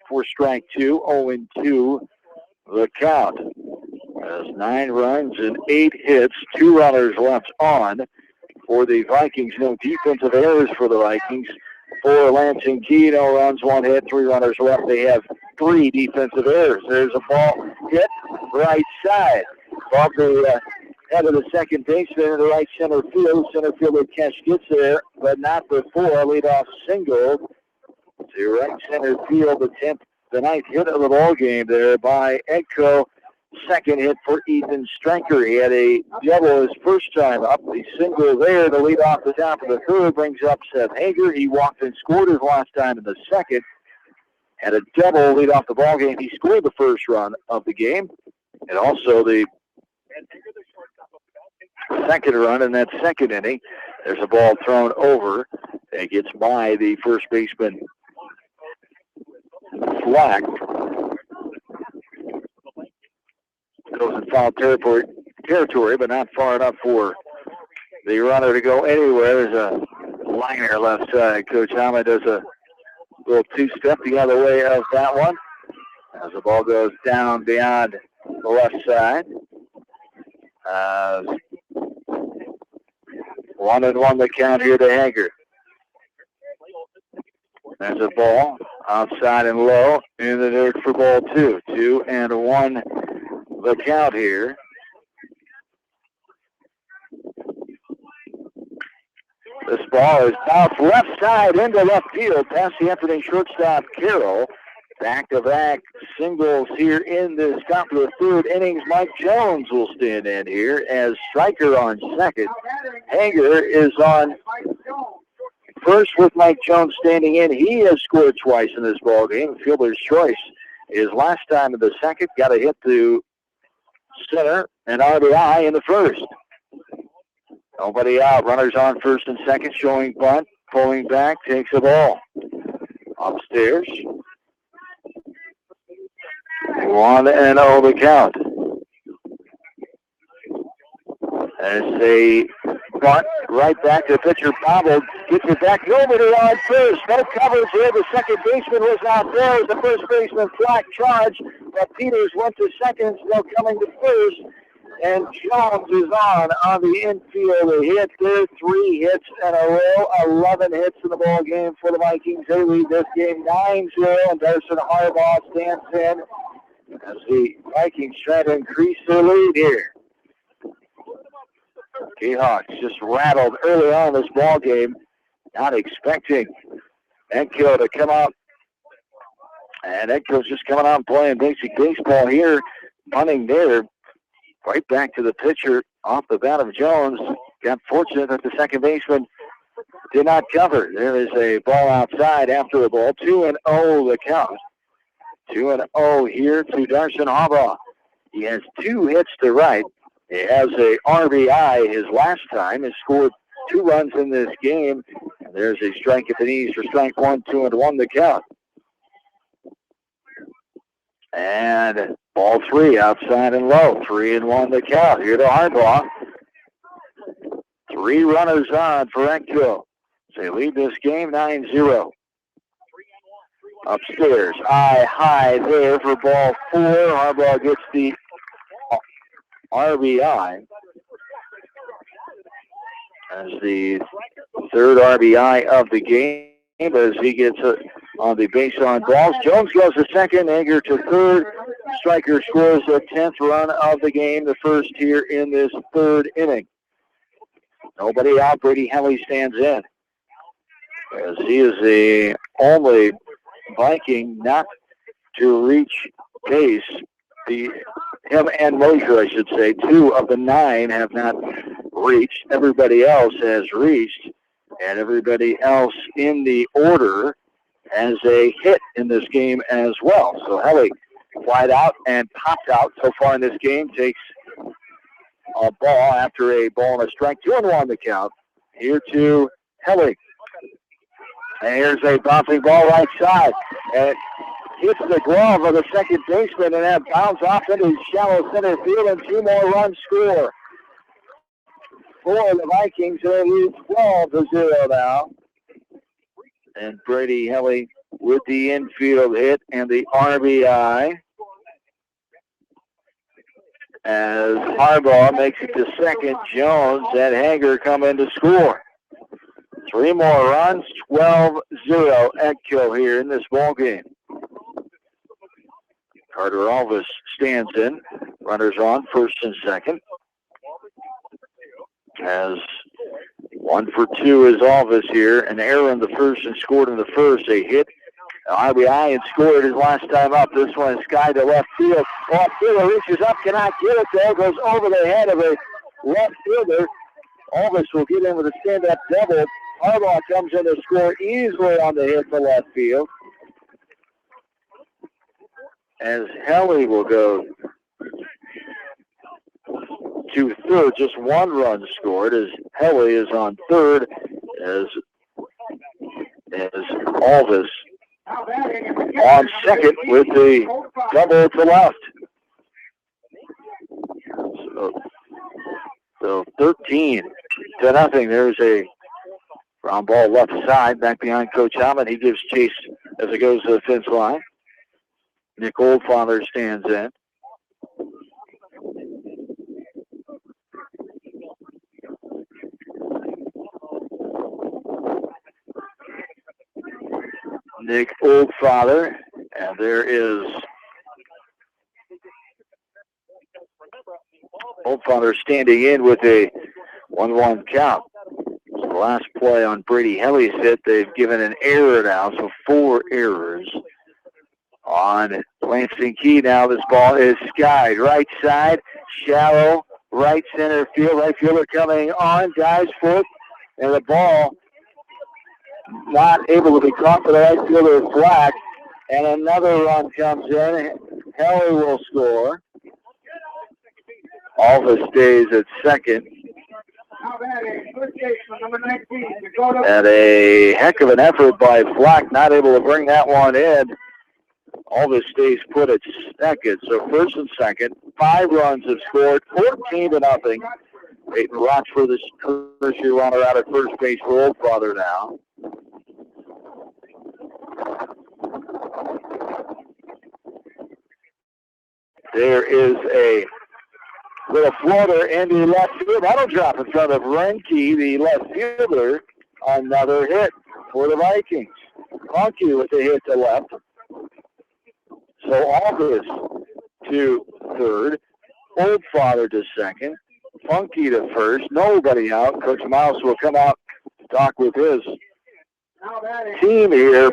for strike 2, 0-2 the count. There's 9 runs and 8 hits, 2 runners left on for the Vikings. No defensive errors for the Vikings. For Lansing KEE, no runs, 1 hit, 3 runners left. They have 3 defensive errors. There's a ball hit right side above the head of the second baseman in the right center field. Center fielder Kesh gets there, but not before leadoff single to right center field. The ninth hit of the ball game there by Edco. Second hit for Ethan Strenker. He had a double his first time up. The single there to lead off the top of the third brings up Seth Hager. He walked and scored his last time in the second. Had a double lead off the ball game. He scored the first run of the game, and also the second run in that second inning. There's a ball thrown over. It gets by the first baseman, Flack. Goes in foul territory, but not far enough for the runner to go anywhere. There's a liner left side. Coach Hama does a little two-step the other way of that one as the ball goes down beyond the left side. 1-1 the count here to Hager. There's a ball outside and low in the dirt for ball 2. 2-1 the count here. This ball is bounced left side into left field past the opening shortstop Carroll. Back-to-back singles here in this top of the third innings. Mike Jones will stand in here as Stryker on second. Hager is on first with Mike Jones standing in. He has scored twice in this ball game. Fielder's choice is last time in the second. Got a hit to center and RBI in the first. Nobody out. Runners on first and second, showing bunt. Pulling back, takes the ball. Upstairs. 1-0 the count. As they bunt right back to the pitcher. Bobble gets it back over to on first. No coverage here. The second baseman was not there. The first baseman Flack charged, but Peters went to second, still coming to first. And Jones is on the infield. A hit there, 3 hits in a row, 11 hits in the ball game for the Vikings. They lead this game 9-0, and Darson Harbaugh stands in as the Vikings try to increase their lead here. Jayhawks just rattled early on in this ball game, not expecting Edco to come out. And Edco's just coming out and playing basic baseball here, bunting there. Right back to the pitcher off the bat of Jones. Got fortunate that the second baseman did not cover. There is a ball outside after the ball. 2-0 the count. 2-0 here to Darson Harbaugh. He has 2 hits to right. He has a RBI his last time. Has scored 2 runs in this game. And there's a strike at the knees for strike 1. 2-1 the count. And ball 3 outside and low. 3-1 the count. Here to Harbaugh. 3 runners on for Edco. So they lead this game 9-0. Upstairs. Eye high there for ball 4. Harbaugh gets the RBI. As the third RBI of the game as he gets on the base on balls. Jones goes to second, Hager to third. Stryker scores the 10th run of the game, the first here in this third inning. Nobody out. Brady Helly stands in, as he is the only Viking not to reach base. Him and Mosier, I should say, 2 of the 9 have not reached. Everybody else has reached, and everybody else in the order has a hit in this game as well. So Helly flied out and popped out so far in this game. Takes a ball after a ball and a strike. 2-1 the count. Here to Helly. And here's a bouncing ball right side. And it hits the glove of the second baseman, and that bounces off into shallow center field, and 2 more runs score. For the Vikings, they lead 12-0 now. And Brady Helly with the infield hit and the RBI. As Harbaugh makes it to second, Jones and Hager come in to score. 3 more runs, 12-0 Edco here in this ball game. Carter Alvis stands in. Runners on first and second. As 1 for 2 is Alvis here. An error in the first and scored in the first. A hit. RBI and scored his last time up. This one is sky to left field. Off fielder reaches up, cannot get it there. Goes over the head of a left fielder. Alvis will get in with a stand-up double. Harbaugh comes in to score easily on the hit to left field. As Helly will go to third. Just 1 run scored as Helly is on third as Alvis on second with the double to left. So 13-0. There's a ground ball left side back behind Coach Hammond. He gives chase as it goes to the fence line. Nick Oldfather stands in. Nick Oldfather, and there is Oldfather standing in with a 1-1 count. So the last play on Brady Helly's hit, they've given an error now, so 4 errors on Lansing KEE. Now this ball is skied right side, shallow, right center field. Right fielder coming on, dives for it, and the ball not able to be caught for the right fielder flag. And another run comes in. Helly will score. Alvis stays at second. And a heck of an effort by Flack, not able to bring that one in. Alvis stays put at second. So first and second, 5 runs have scored, 14-0. Peyton Rochford, the first year runner out at first base for Oldfather now. There is a little floater into left field. That'll drop in front of Renke, the left fielder. Another hit for the Vikings. Funky with the hit to left. So Alvis to third. Oldfather to second. Funky to first. Nobody out. Coach Mouse will come out to talk with his team here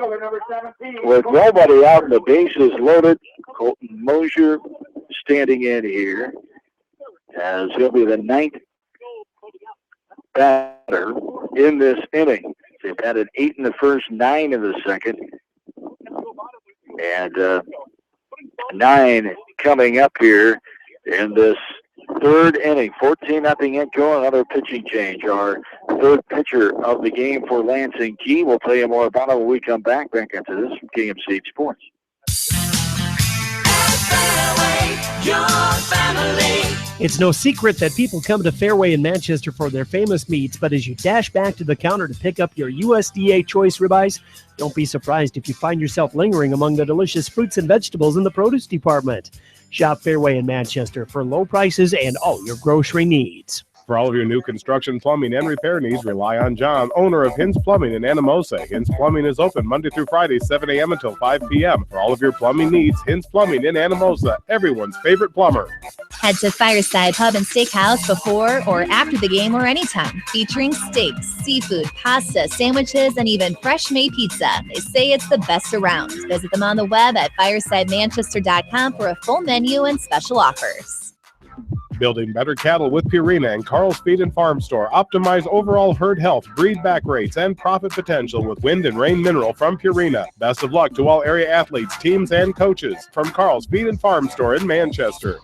with nobody out and the bases loaded. Colton Mosier standing in here as he'll be the 9th batter in this inning. They've batted 8 in the first, 9 in the second, and 9 coming up here in this third inning. 14-0 Echo. Another pitching change. Our third pitcher of the game for Lansing KEE. We'll tell you more about it when we come back after this from KMC Sports. It's no secret that people come to Fairway in Manchester for their famous meats, but as you dash back to the counter to pick up your USDA choice ribeyes, don't be surprised if you find yourself lingering among the delicious fruits and vegetables in the produce department. Shop Fairway in Manchester for low prices and all your grocery needs. For all of your new construction, plumbing, and repair needs, rely on John, owner of Hins Plumbing in Anamosa. Hins Plumbing is open Monday through Friday, 7 a.m. until 5 p.m. For all of your plumbing needs, Hins Plumbing in Anamosa, everyone's favorite plumber. Head to Fireside Pub and Steakhouse before or after the game or anytime, featuring steaks, seafood, pasta, sandwiches, and even fresh-made pizza. They say it's the best around. Visit them on the web at firesidemanchester.com for a full menu and special offers. Building better cattle with Purina and Carl's Feed and Farm Store. Optimize overall herd health, breed back rates, and profit potential with Wind and Rain Mineral from Purina. Best of luck to all area athletes, teams, and coaches from Carl's Feed and Farm Store in Manchester.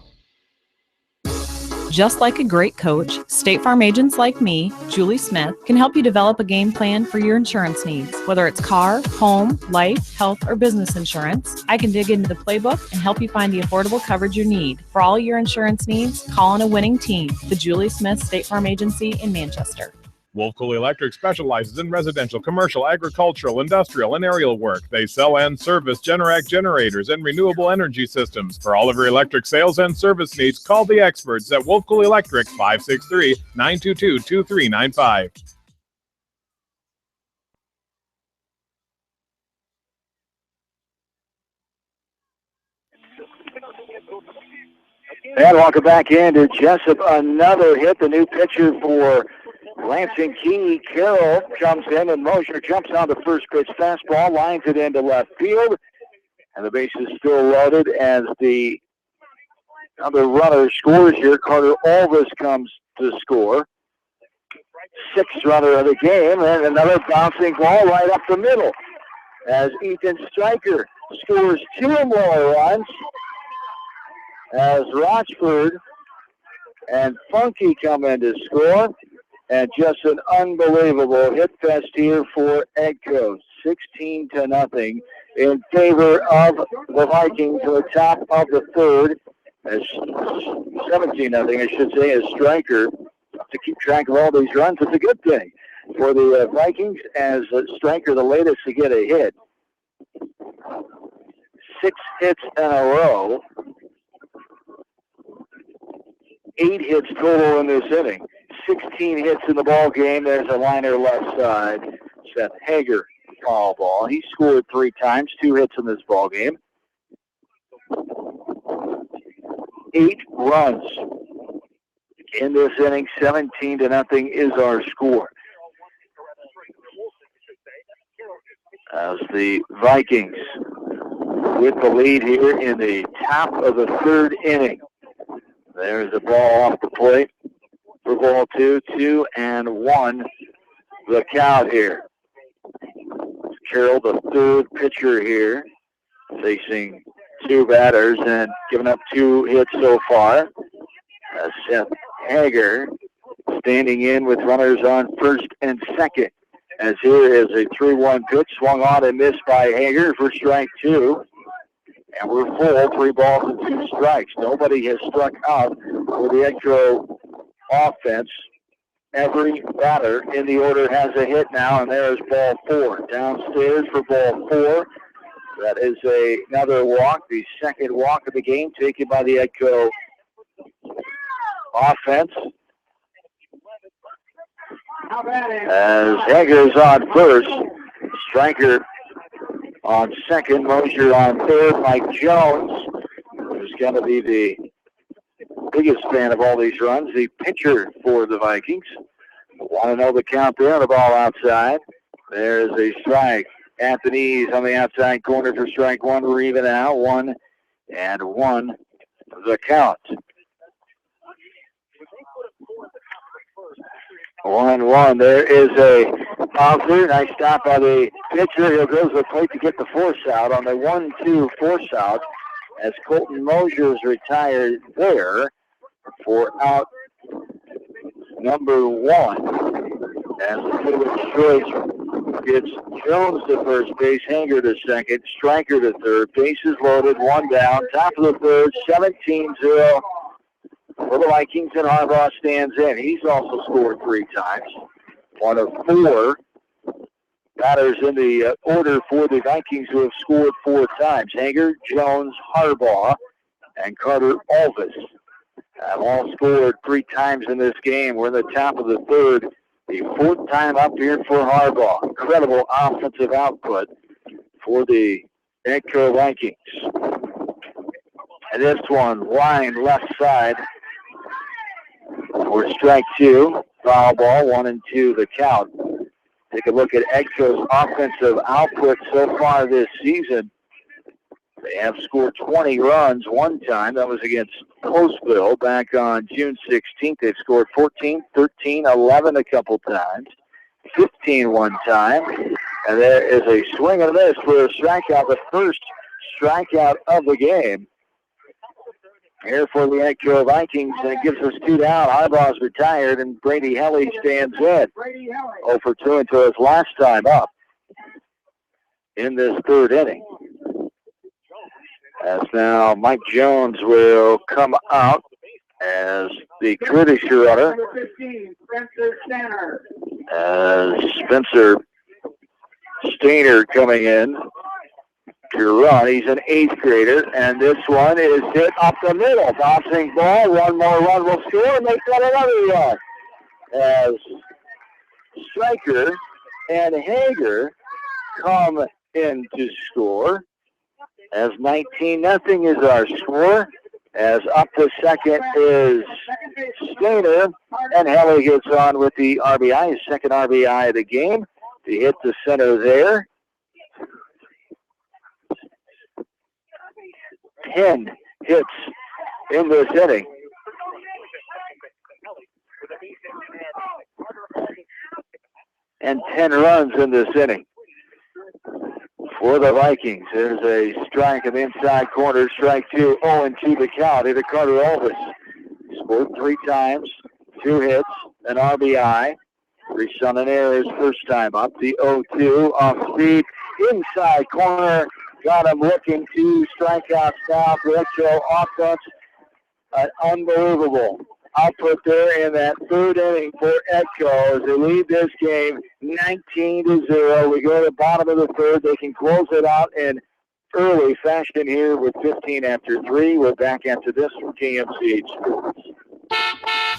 Just like a great coach, State Farm agents like me, Julie Smith, can help you develop a game plan for your insurance needs. Whether it's car, home, life, health, or business insurance, I can dig into the playbook and help you find the affordable coverage you need. For all your insurance needs, call on a winning team. The Julie Smith State Farm Agency in Manchester. Wolf Cool Electric specializes in residential, commercial, agricultural, industrial, and aerial work. They sell and service Generac generators and renewable energy systems. For all of your electric sales and service needs, call the experts at Wolf Cool Electric, 563-922-2395. And welcome back into Jessup. Another hit, the new pitcher for Lansing KEE Carroll comes in, and Mosher jumps on the first pitch fastball, lines it into left field, and the base is still loaded as the other runner scores here. Carter Alvis comes to score. Sixth runner of the game, and another bouncing ball right up the middle as Ethan Stryker scores 2 more runs as Rochford and Funky come in to score. And just an unbelievable hit fest here for Edco. 16-0 in favor of the Vikings to the top of the third. As 17-0, I should say, as Stryker to keep track of all these runs. It's a good thing for the Vikings as Stryker the latest to get a hit. 6 hits in a row. 8 hits total in this inning. 16 hits in the ball game. There's a liner left side. Seth Hager, foul ball. He scored 3 times, 2 hits in this ball game. 8 runs in this inning. 17-0 is our score. As the Vikings with the lead here in the top of the third inning. There's a ball off the plate for ball 2, 2-1 the count here. Carroll, the third pitcher here, facing 2 batters and giving up 2 hits so far. Seth Hager standing in with runners on first and second. As here is a 3-1 pitch swung on and missed by Hager for strike 2. And we're full, 3 balls and 2 strikes. Nobody has struck out for the Edco offense. Every batter in the order has a hit now, and there's ball 4. Downstairs for ball 4. That is another walk, the second walk of the game taken by the Edco offense. As Hager's on first, Stryker on second, Mosher on third. Mike Jones, who's going to be the biggest fan of all these runs, the pitcher for the Vikings. Want to know the count there, the ball outside. There's a strike at the knees on the outside corner for strike 1. We're even now, 1-1 the count. 1-1. There is a bouncer. Nice stop by the pitcher. He'll go to the plate to get the force out on the 1-2 force out as Colton Mosher is retired there for out number 1. As the fielder's choice gets Jones to first base, Hager to second, Stryker to third. Bases loaded, 1 down. Top of the third, 17-0. For the Vikings, and Harbaugh stands in. He's also scored 3 times. 1 of 4 batters in the order for the Vikings who have scored 4 times. Hager, Jones, Harbaugh, and Carter Alvis have all scored 3 times in this game. We're in the top of the third. The 4th time up here for Harbaugh. Incredible offensive output for the Edco Vikings. And this one, line left side for strike 2. Foul ball, 1-2 the count. Take a look at Edco's offensive output so far this season. They have scored 20 runs one time. That was against Postville back on June 16th. They've scored 14, 13, 11 a couple times, 15 one time. And there is a swing and a miss for a strikeout, the first strikeout of the game. Here for the Edco Vikings, and it gives us 2 down. Harbaugh's retired, and Brady Helly stands in. 0 for 2 until his last time up in this third inning. As now Mike Jones will come out as the courtesy runner. As Spencer Stainer coming in to run. He's an 8th grader, and this one is hit up the middle. Bouncing ball, 1 more run will score, and they've got another run. As Stryker and Hager come in to score. As 19-0 is our score. As up to second is Stainer, and Helly gets on with the RBI, his second RBI of the game. He hit the center there. 10 hits in this inning. And 10 runs in this inning. For the Vikings, there's a strike in the inside corner, strike 2, 0-2 the count. Into Carter Olvis. Scored 3 times, 2 hits, an RBI. Reached on an error his first time up. The 0-2 off speed, inside corner. Got him looking to strikeouts now for Edco offense. An unbelievable output there in that third inning for Edco as they lead this game 19-0. We go to the bottom of the third. They can close it out in early fashion here with 15 after 3. We're back after this from KMCH Sports.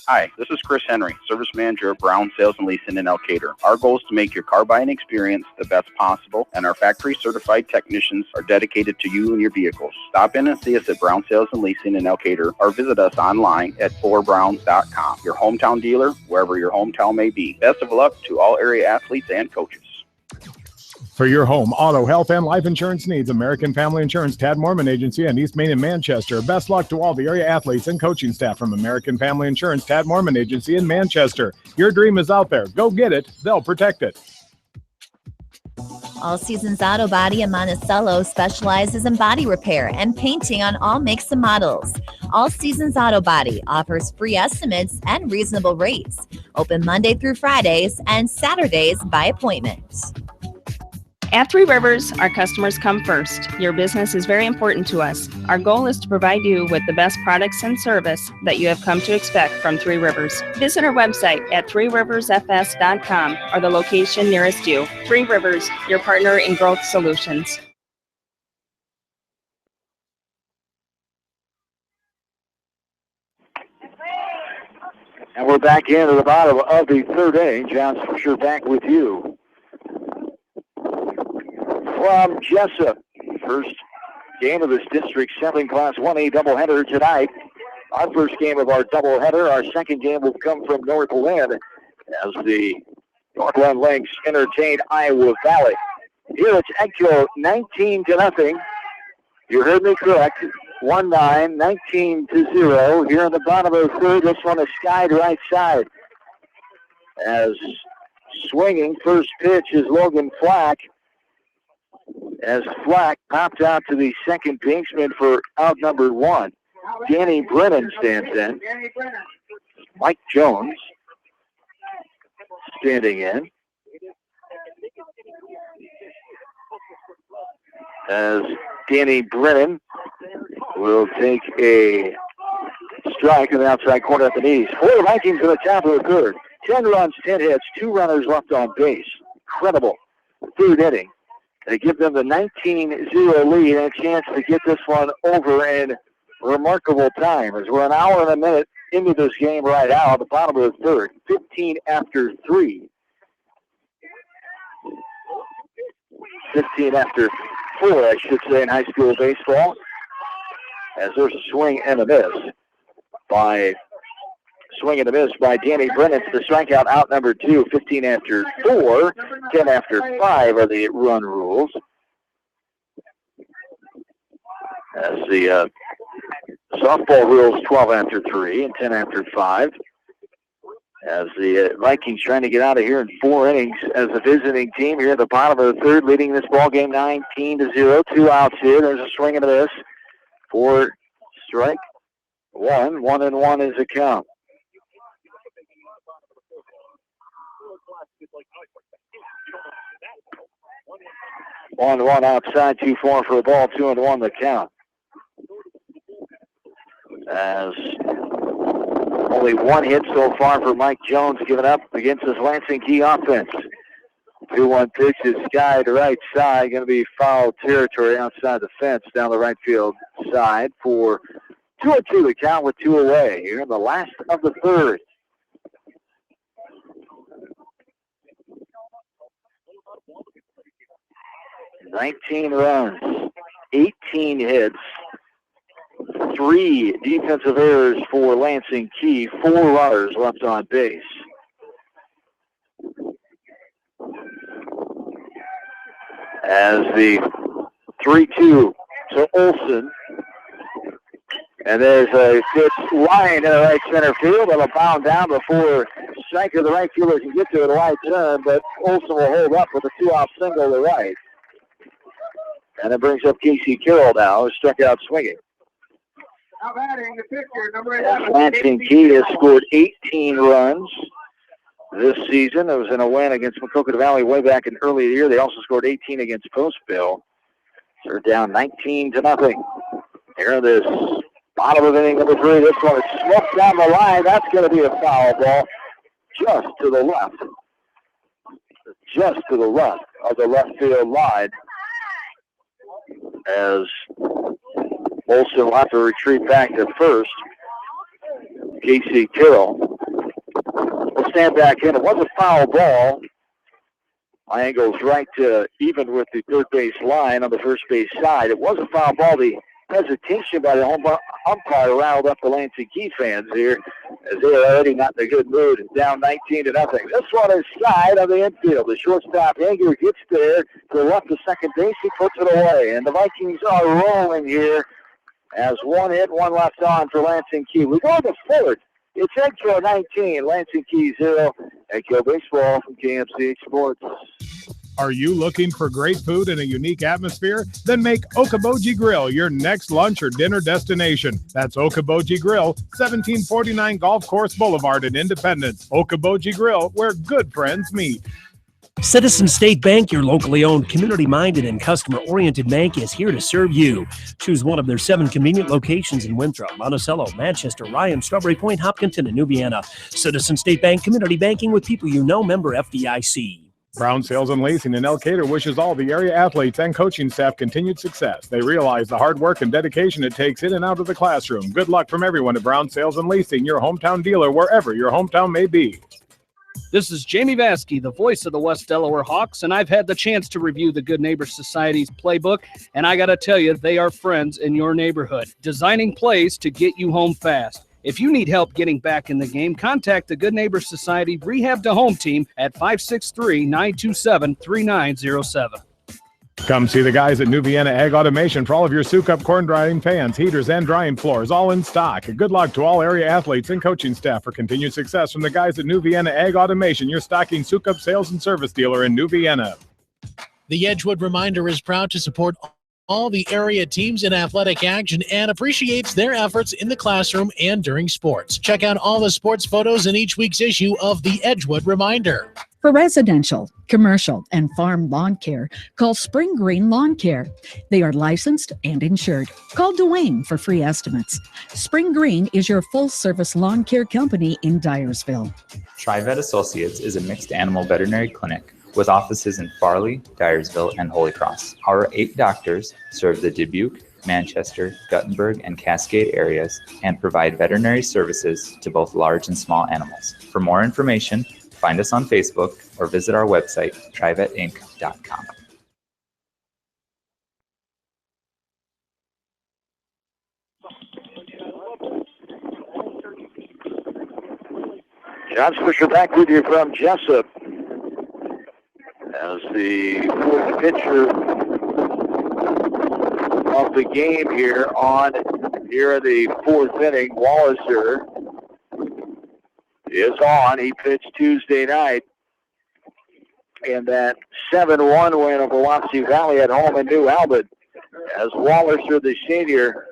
Hi, this is Chris Henry, Service Manager of Brown Sales and Leasing in Elkader. Our goal is to make your car buying experience the best possible, and our factory-certified technicians are dedicated to you and your vehicles. Stop in and see us at Brown Sales and Leasing in Elkader, or visit us online at 4browns.com. Your hometown dealer, wherever your hometown may be. Best of luck to all area athletes and coaches. For your home, auto, health, and life insurance needs, American Family Insurance, Tad Mormon Agency, and East Main in Manchester. Best luck to all the area athletes and coaching staff from American Family Insurance, Tad Mormon Agency in Manchester. Your dream is out there. Go get it. They'll protect it. All Seasons Auto Body in Monticello specializes in body repair and painting on all makes and models. All Seasons Auto Body offers free estimates and reasonable rates. Open Monday through Fridays and Saturdays by appointment. At Three Rivers, our customers come first. Your business is very important to us. Our goal is to provide you with the best products and service that you have come to expect from Three Rivers. Visit our website at threeriversfs.com or the location nearest you. Three Rivers, your partner in growth solutions. And we're back into the bottom of the third inning. John Fisher back with you. From Jessup, first game of this District 7 Class 1A doubleheader tonight. Our first game of our doubleheader. Our second game will come from Northland as the Northland Lynx entertain Iowa Valley. Here it's Edco 19-0. You heard me correct. 1-9, 19-0. Here in the bottom of the third, this one is skied right side. As swinging first pitch is Logan Flack. As Flack popped out to the second baseman for out number 1. Danny Brennan stands in. Mike Jones standing in. As Danny Brennan will take a strike in the outside corner at the knees. For the Vikings in the top of the third. 10 runs, 10 hits, 2 runners left on base. Incredible third inning. They give them the 19-0 lead and a chance to get this one over in remarkable time as we're an hour and a minute into this game right now at the bottom of the third. 15 after 3. 15 after 4, I should say, in high school baseball. As there's a swing and a miss by Danny Brennan to the strikeout, out number 2, 15 after 4, 10 after 5 are the run rules. As the softball rules 12 after 3 and 10 after 5. As the Vikings trying to get out of here in 4 innings as a visiting team here at the bottom of the third, leading this ball game 19-0. 2 outs here. There's a swing and a miss for strike 1. 1-1 is the count. 1-1 outside, 2-4 for the ball, 2-1 the count. As only 1 hit so far for Mike Jones given up against this Lansing KEE offense. 2-1 pitch is sky to right side, going to be foul territory outside the fence down the right field side for 2-2 the count with 2 away here in the last of the third. ...19 runs, 18 hits, 3 defensive errors for Lansing KEE, 4 runners left on base. As the 3-2 to Olson. And there's a pitch line in the right center field. It'll bound down before Stryker, the right fielder, can get to it a wide turn, but Olson will hold up with a 2-out single to right. And it brings up Casey Carroll now, who struck out swinging. Now batting the pitcher, number 11. Lansing KEE has scored 18 runs this season. It was in a win against Maquoketa Valley way back in early in the year. They also scored 18 against Postville. So they're down 19-0. Here in this bottom of inning number 3. This one is smoked down the line. That's going to be a foul ball just to the left. Just to the left of the left field line. As Olson will have to retreat back to first. Casey Carroll will stand back in. It was a foul ball. Line goes right to even with the third base line on the first base side. It was a foul ball. The hesitation by the home umpire riled up the Lansing KEE fans here as they are already not in a good mood and down 19-0. This one is side of the infield. The shortstop, Hager, gets there to the left of second base. He puts it away. And the Vikings are rolling here as 1 hit, 1 left on for Lansing KEE. We go to third. It's Edco 19, Lansing KEE 0. Edco Baseball from KMCH Sports. Are you looking for great food and a unique atmosphere? Then make Okoboji Grill your next lunch or dinner destination. That's Okoboji Grill, 1749 Golf Course Boulevard in Independence. Okoboji Grill, where good friends meet. Citizen State Bank, your locally owned, community-minded, and customer-oriented bank, is here to serve you. Choose one of their 7 convenient locations in Winthrop, Monticello, Manchester, Ryan, Strawberry Point, Hopkinton, and New Vienna. Citizen State Bank, community banking with people you know, member FDIC. Brown Sales and Leasing in Elkader wishes all the area athletes and coaching staff continued success. They realize the hard work and dedication it takes in and out of the classroom. Good luck from everyone at Brown Sales and Leasing, your hometown dealer, wherever your hometown may be. This is Jamie Vaskey, the voice of the West Delaware Hawks, and I've had the chance to review the Good Neighbor Society's playbook, and I got to tell you, they are friends in your neighborhood, designing plays to get you home fast. If you need help getting back in the game, contact the Good Neighbor Society Rehab to Home team at 563-927-3907. Come see the guys at New Vienna Ag Automation for all of your Sukup corn drying fans, heaters, and drying floors, all in stock. Good luck to all area athletes and coaching staff for continued success from the guys at New Vienna Ag Automation, your stocking Sukup sales and service dealer in New Vienna. The Edgewood Reminder is proud to support all the area teams in athletic action and appreciates their efforts in the classroom and during sports. Check out all the sports photos in each week's issue of the Edgewood Reminder. For residential, commercial, and farm lawn care, call Spring Green Lawn Care. They are licensed and insured. Call Dwayne for free estimates. Spring Green is your full-service lawn care company in Dyersville. TriVet Associates is a mixed animal veterinary clinic with offices in Farley, Dyersville, and Holy Cross. Our 8 doctors serve the Dubuque, Manchester, Guttenberg, and Cascade areas and provide veterinary services to both large and small animals. For more information, find us on Facebook or visit our website, trivetinc.com. John Swisher back with you from Jessup. As the fourth pitcher of the game here in the fourth inning, Walliser is on. He pitched Tuesday night in that 7-1 win over Wapsie Valley at home in New Albert. As Walliser, the senior,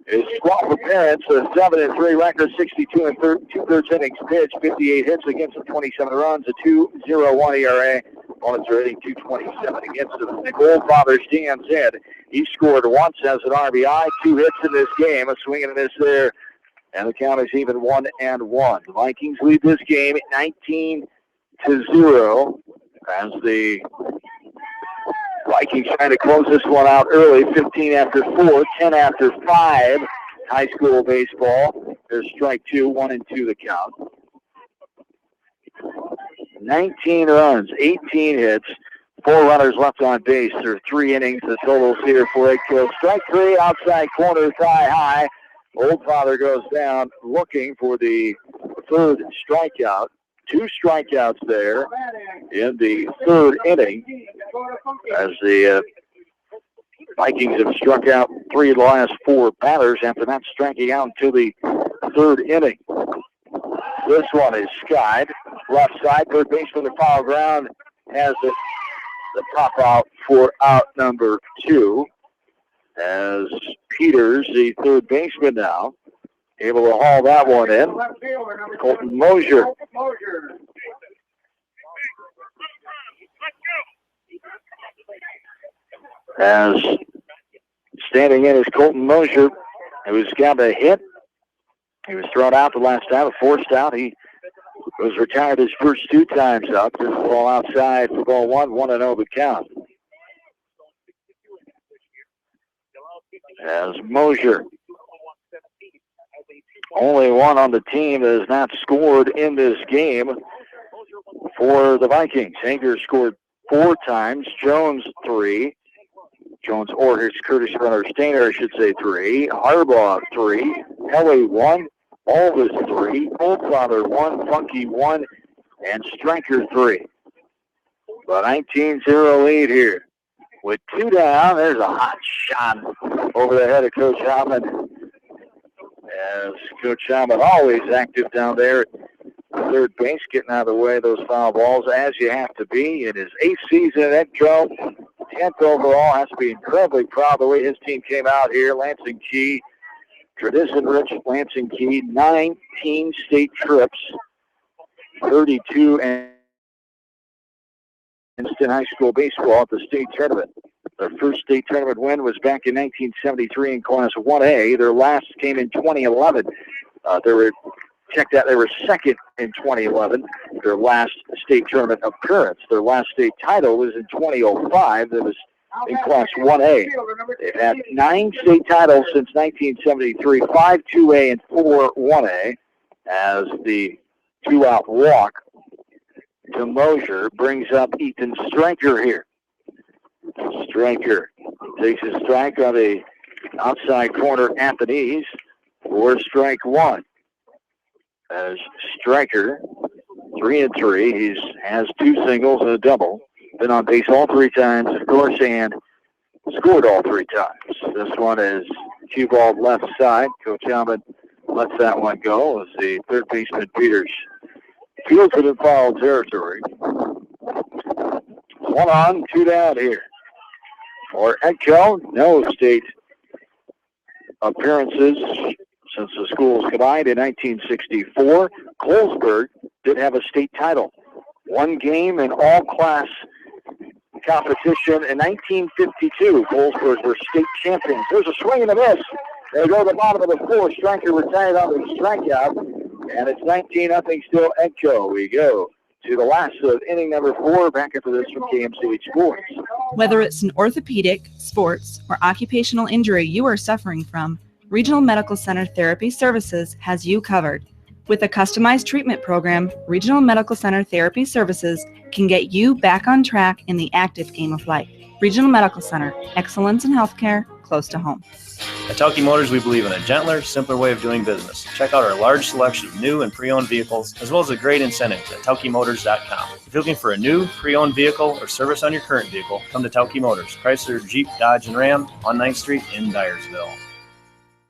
is squad prepared. So 7-3 record, 62 and 2/3 innings pitched, 58 hits against him, 27 runs, a 2.01 ERA. Opponents are hitting 227 against him. The Goldfather stands in. He scored once as an RBI, 2 hits in this game, a swing and a miss there. And the count is even 1-1. The Vikings lead this game 19-0 as the Vikings trying to close this one out early, 15 after 4, 10 after 5, high school baseball. There's strike 2, 1-2 the count. 19 runs, 18 hits, 4 runners left on base. There are 3 innings. The totals here for Edco. Strike 3, outside corner, thigh high. Oldfather goes down looking for the third strikeout. 2 strikeouts there in the third inning as the Vikings have struck out 3 of the last 4 batters after not striking out until the third inning. This one is skied. Left side, third baseman, the foul ground, has the pop out for out number 2. As Peters, the third baseman now, able to haul that one in. Colton Mosier. As standing in is Colton Mosier, who's got a hit. He was thrown out the last time, forced out. He was retired his first 2 times up. This ball outside for ball 1, 1-0 the count. As Mosier, only one on the team that has not scored in this game for the Vikings. Hager scored 4 times, Jones 3. Jones or his Curtis Runner Stainer, I should say 3. Harbaugh 3. Helly 1. Alvis 3. Oldfather 1. Funky 1. And Stryker 3. The 19-0 lead here. With 2 down, there's a hot shot over the head of Coach Hammond. As Coach Hammond always active down there at third base, getting out of the way of those foul balls, as you have to be. In his 8th season at Edco, 10th overall, has to be incredibly proud of the way his team came out here. Lansing KEE, tradition-rich Lansing KEE, 19 state trips, 32 and Instant High School baseball at the state tournament. Their first state tournament win was back in 1973 in Class 1A. Their last came in 2011. They were second in 2011. Their last state tournament appearance. Their last state title was in 2005. That was in Class 1A. They've had 9 state titles since 1973, 5 2A and 4 1A. As the 2-out walk to Mosier brings up Ethan Stryker here. Stryker takes his strike on the outside corner at the knees for strike 1. As Stryker, 3-3, he has 2 singles and a double. Been on base all 3 times, of course, and scored all 3 times. This one is cue-balled left side. Coach Hammond lets that one go as the third baseman Peters fields it in foul territory. 1 on, 2 down here. For Edco, no state appearances since the schools combined in 1964. Colesburg did have a state title. 1 game in all-class competition in 1952. Colesburg were state champions. There's a swing and a miss. They go to the bottom of the 4th. Stryker retired on the strikeout. And it's 19-0 still Edco. We go to the last of inning number 4. Back into this from KMCH Sports. Whether it's an orthopedic, sports, or occupational injury you are suffering from, Regional Medical Center Therapy Services has you covered. With a customized treatment program, Regional Medical Center Therapy Services can get you back on track in the active game of life. Regional Medical Center, excellence in healthcare, close to home. At Tauke Motors, we believe in a gentler, simpler way of doing business. Check out our large selection of new and pre-owned vehicles, as well as a great incentives at TaukeMotors.com. If you're looking for a new, pre-owned vehicle or service on your current vehicle, come to Tauke Motors, Chrysler, Jeep, Dodge, and Ram on 9th Street in Dyersville.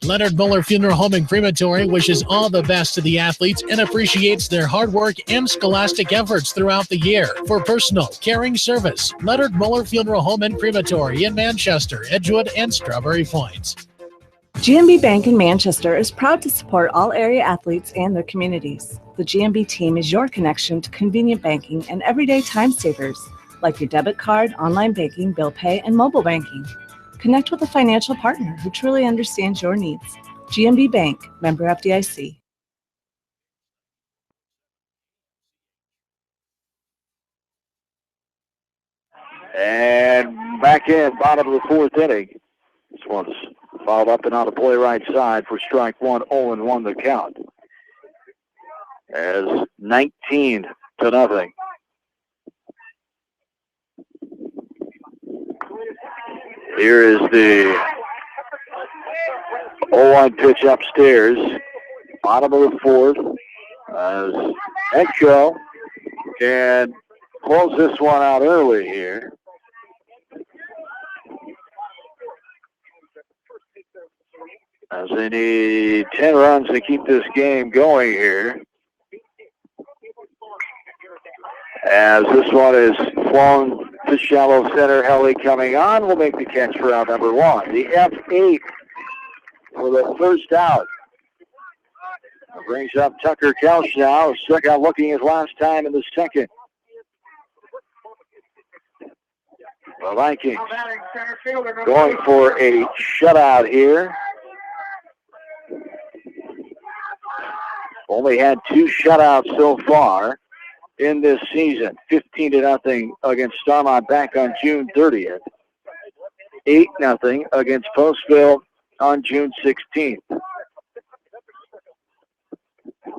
Leonard Muller Funeral Home and Crematory wishes all the best to the athletes and appreciates their hard work and scholastic efforts throughout the year. For personal, caring service, Leonard Muller Funeral Home and Crematory in Manchester, Edgewood, and Strawberry Point. GMB Bank in Manchester is proud to support all area athletes and their communities. The GMB team is your connection to convenient banking and everyday time savers, like your debit card, online banking, bill pay, and mobile banking. Connect with a financial partner who truly understands your needs. GMB Bank, member FDIC. And back in, bottom of the 4th inning. This one's fouled up and on the play right side for strike 1, 0-1 the count. As 19-0. Here is the 0-1 pitch upstairs. Bottom of the fourth. As Edco can close this one out early here. As they need 10 runs to keep this game going here. As this one is flown to shallow center, Helly coming on will make the catch for out number 1. The F8 for the first out. Brings up Tucker Kelch now. Struck out looking his last time in the second. The Vikings going for a shutout here. Only had 2 shutouts so far in this season. 15-0 against Starmont back on June 30th. 8-0 against Postville on June 16th.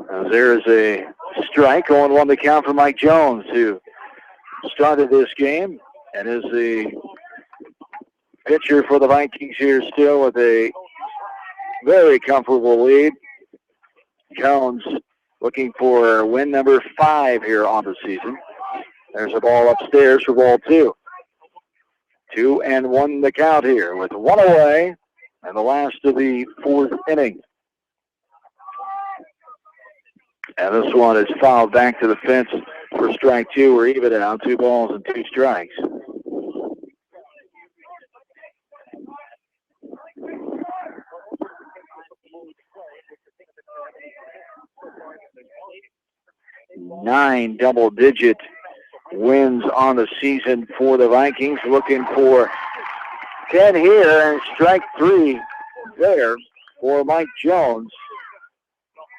As there's a strike, 0-1 the count for Mike Jones, who started this game and is the pitcher for the Vikings here still with a very comfortable lead. Jones looking for win number 5 here on the season. There's a ball upstairs for ball 2. 2-1 the count here with 1 away and the last of the 4th inning. And this one is fouled back to the fence for strike 2. We're even now, 2 balls and 2 strikes. Nine double-digit wins on the season for the Vikings. Looking for 10 here and strike 3 there for Mike Jones.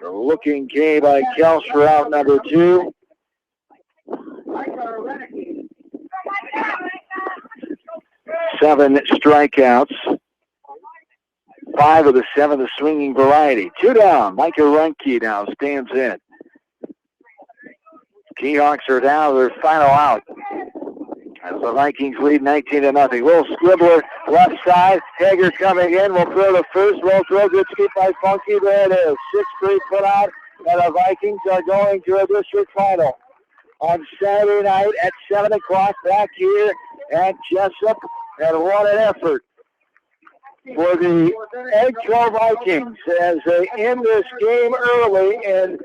The looking K by Kelch for out number 2. 7 strikeouts. 5 of the 7 the swinging variety. 2 down. Micah Runke now stands in. Keyhawks are down to their final out. As the Vikings lead 19-0. Little scribbler left side. Hager coming in. Will throw the first. Will throw. Good skip by Funky. There it is. 6-3 put out. And the Vikings are going to a district final on Saturday night at 7 o'clock back here at Jessup. And what an effort for the Edco Vikings as they end this game early in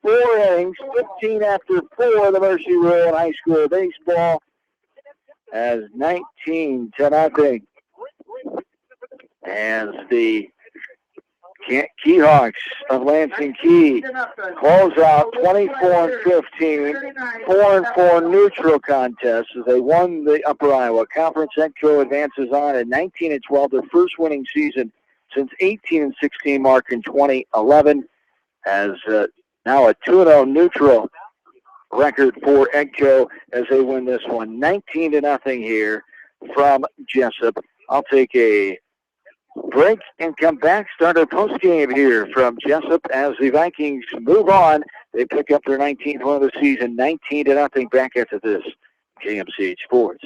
4 innings, 15 after 4, the Mercy Road High School baseball as 19-0. As the Keyhawks of Lansing Key close out 24-15, 4-4 neutral contest as they won the Upper Iowa Conference. Edco advances on at 19-12, their first winning season since 18-16 mark in 2011. As now a 2-0 neutral record for Edco as they win this one 19-0 here from Jessup. I'll take a break and come back, start our postgame here from Jessup as the Vikings move on. They pick up their 19th win of the season, 19-0 back after this. KMCH Sports.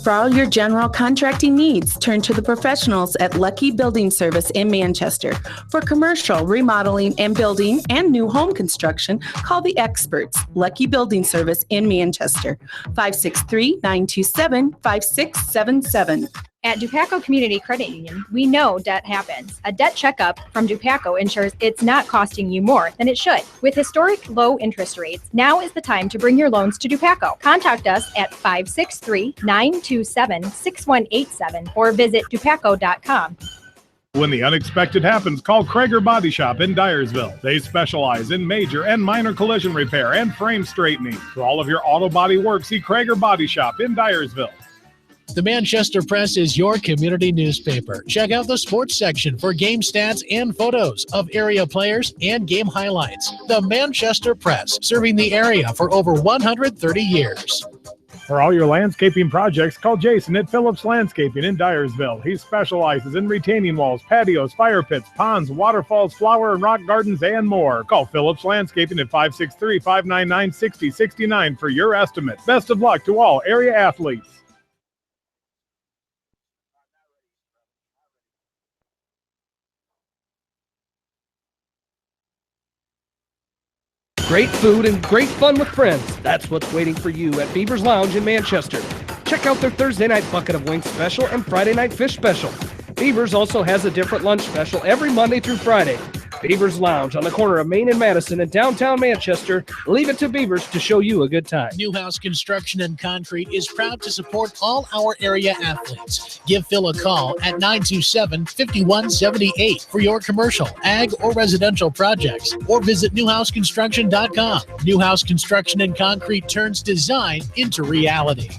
For all your general contracting needs, turn to the professionals at Lucky Building Service in Manchester. For commercial, remodeling, and building, and new home construction, call the experts, Lucky Building Service in Manchester, 563-927-5677. At Dupaco Community Credit Union, we know debt happens. A debt checkup from Dupaco ensures it's not costing you more than it should. With historic low interest rates, now is the time to bring your loans to Dupaco. Contact us at 563-927-6187 or visit dupaco.com. When the unexpected happens, call Krager Body Shop in Dyersville. They specialize in major and minor collision repair and frame straightening. For all of your auto body work, see Krager Body Shop in Dyersville. The Manchester Press is your community newspaper. Check out the sports section for game stats and photos of area players and game highlights. The Manchester Press, serving the area for over 130 years. For all your landscaping projects, call Jason at Phillips Landscaping in Dyersville. He specializes in retaining walls, patios, fire pits, ponds, waterfalls, flower and rock gardens, and more. Call Phillips Landscaping at 563-599-6069 for your estimate. Best of luck to all area athletes. Great food and great fun with friends. That's what's waiting for you at Beaver's Lounge in Manchester. Check out their Thursday night bucket of wings special and Friday night fish special. Beaver's also has a different lunch special every Monday through Friday. Beaver's Lounge on the corner of Main and Madison in downtown Manchester. Leave it to Beaver's to show you a good time. Newhouse Construction and Concrete is proud to support all our area athletes. Give Phil a call at 927-5178 for your commercial, ag, or residential projects, or visit newhouseconstruction.com. Newhouse Construction and Concrete turns design into reality.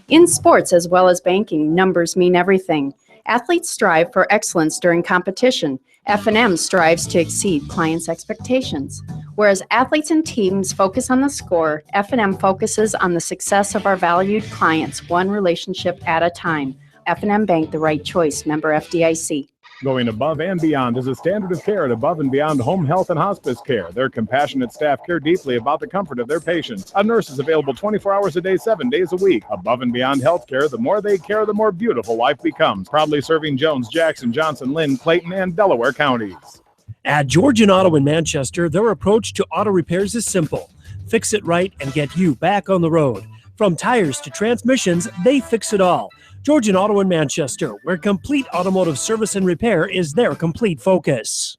In sports as well as banking, numbers mean everything. Athletes strive for excellence during competition. F&M strives to exceed clients' expectations. Whereas athletes and teams focus on the score, F&M focuses on the success of our valued clients, one relationship at a time. F&M Bank, the right choice. Member FDIC. Going above and beyond is a standard of care at Above and Beyond Home Health and Hospice Care. Their compassionate staff care deeply about the comfort of their patients. A nurse is available 24 hours a day, 7 days a week. Above and Beyond Healthcare, the more they care, the more beautiful life becomes. Proudly serving Jones, Jackson, Johnson, Lynn, Clayton, and Delaware counties. At Georgian Auto in Manchester, their approach to auto repairs is simple. Fix it right and get you back on the road. From tires to transmissions, they fix it all. Georgian Auto in Manchester, where complete automotive service and repair is their complete focus.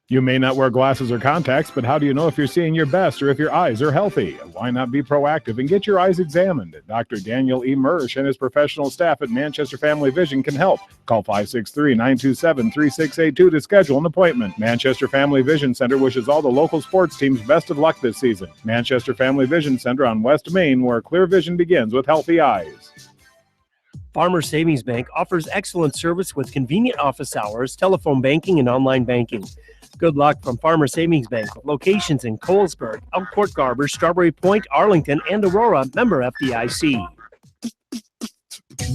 You may not wear glasses or contacts, but how do you know if you're seeing your best or if your eyes are healthy? Why not be proactive and get your eyes examined? Dr. Daniel E. Mersch and his professional staff at Manchester Family Vision can help. Call 563-927-3682 to schedule an appointment. Manchester Family Vision Center wishes all the local sports teams best of luck this season. Manchester Family Vision Center on West Main, where clear vision begins with healthy eyes. Farmer Savings Bank offers excellent service with convenient office hours, telephone banking, and online banking. Good luck from Farmer Savings Bank with locations in Colesburg, Elkhart Garber, Strawberry Point, Arlington, and Aurora. Member FDIC.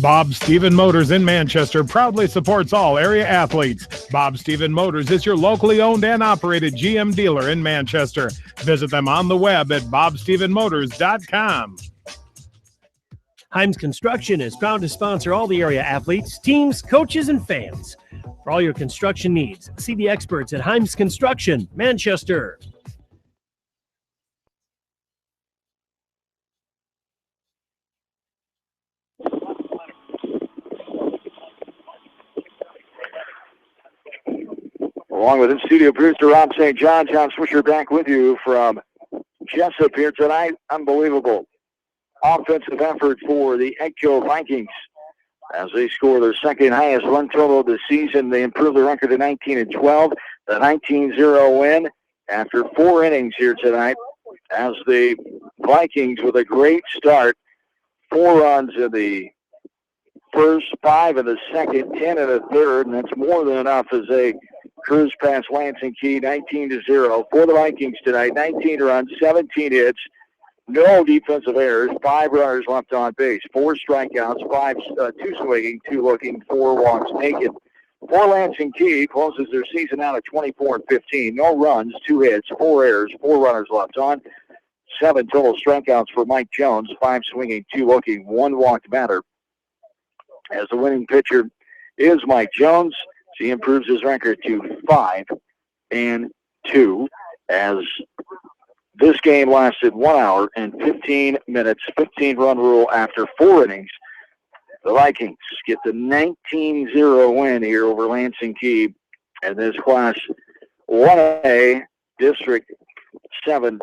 Bob Stephen Motors in Manchester proudly supports all area athletes. Bob Stephen Motors is your locally owned and operated GM dealer in Manchester. Visit them on the web at bobstephenmotors.com. Himes Construction is proud to sponsor all the area athletes, teams, coaches, and fans. For all your construction needs, see the experts at Himes Construction, Manchester. Along with in-studio producer Rob St. John Swisher back with you from Jessup here tonight. Unbelievable offensive effort for the Edco Vikings as they score their second highest run total of the season. They improve their record to 19-12, the 19-0 win after 4 innings here tonight as the Vikings with a great start. 4 runs in the first, 5 in the second, 10 in the third, and that's more than enough as they cruise past Lansing KEE 19-0 for the Vikings tonight. 19 runs, 17 hits. No defensive errors, 5 runners left on base, 4 strikeouts, 2 swinging, 2 looking, 4 walks taken. For Lansing KEE closes their season out at 24-15. No runs, 2 hits, 4 errors, 4 runners left on. 7 total strikeouts for Mike Jones, 5 swinging, 2 looking, 1 walked batter. As the winning pitcher is Mike Jones, he improves his record to 5-2 as this game lasted 1 hour and 15 minutes, 15-run rule after 4 innings. The Vikings get the 19-0 win here over Lansing KEE in this Class 1A District 7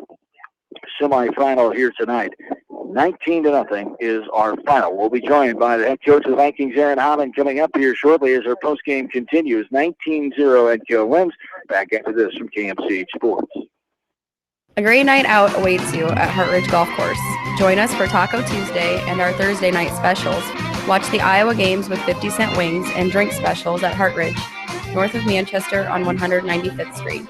semifinal here tonight. 19-0 is our final. We'll be joined by the head coach of the Vikings, Aaron Hammond, coming up here shortly as our postgame continues. 19-0 Edco wins. Back after this from KMCH Sports. A great night out awaits you at Hartridge Golf Course. Join us for Taco Tuesday and our Thursday night specials. Watch the Iowa games with 50-cent wings and drink specials at Hartridge, north of Manchester on 195th Street.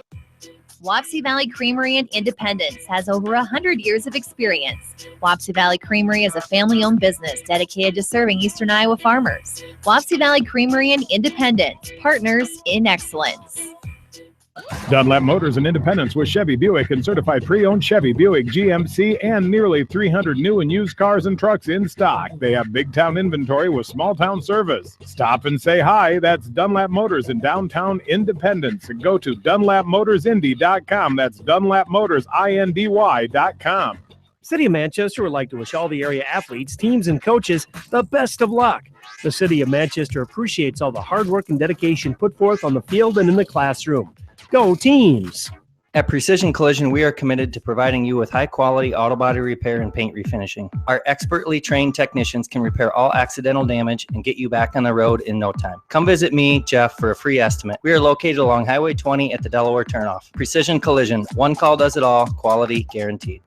Wapsie Valley Creamery in Independence has over 100 years of experience. Wapsie Valley Creamery is a family-owned business dedicated to serving Eastern Iowa farmers. Wapsie Valley Creamery in Independence, partners in excellence. Dunlap Motors in Independence with Chevy Buick and certified pre-owned Chevy Buick GMC and nearly 300 new and used cars and trucks in stock. They have big town inventory with small town service. Stop and say hi. That's Dunlap Motors in downtown Independence. And go to DunlapMotorsIndy.com. That's DunlapMotorsIndy.com. City of Manchester would like to wish all the area athletes, teams, and coaches the best of luck. The City of Manchester appreciates all the hard work and dedication put forth on the field and in the classroom. Go teams! At Precision Collision, we are committed to providing you with high-quality auto body repair and paint refinishing. Our expertly trained technicians can repair all accidental damage and get you back on the road in no time. Come visit me, Jeff, for a free estimate. We are located along Highway 20 at the Delaware turnoff. Precision Collision, one call does it all, quality guaranteed.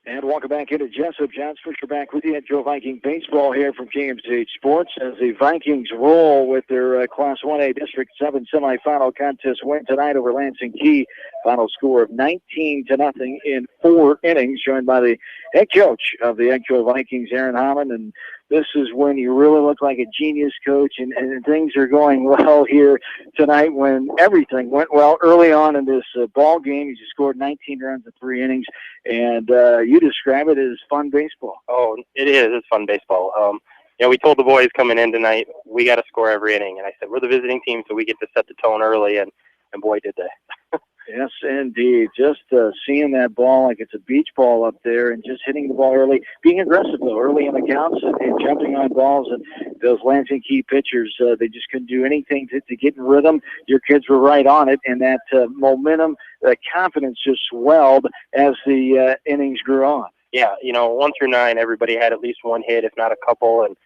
And welcome back into Jessup. John Swisher back with you at Joe Viking Baseball here from KMCH Sports as the Vikings roll with their Class 1A District 7 semifinal contest win tonight over Lansing KEE. Final score of 19-0 in 4 innings, joined by the head coach of the Edgehill Vikings, Aaron Hammond. And this is when you really look like a genius coach, and things are going well here tonight when everything went well early on in this ball game. You just scored 19 runs in 3 innings, and you describe it as fun baseball. Oh, it is. It's fun baseball. We told the boys coming in tonight, we got to score every inning. And I said, we're the visiting team, so we get to set the tone early, and boy, did they. Yes, indeed. Just seeing that ball like it's a beach ball up there and just hitting the ball early, being aggressive, though, early in the counts and jumping on balls. And those Lansing KEE pitchers, they just couldn't do anything to get in rhythm. Your kids were right on it, and that momentum, that confidence just swelled as the innings grew on. Yeah, 1 through 9, everybody had at least one hit, if not a couple. And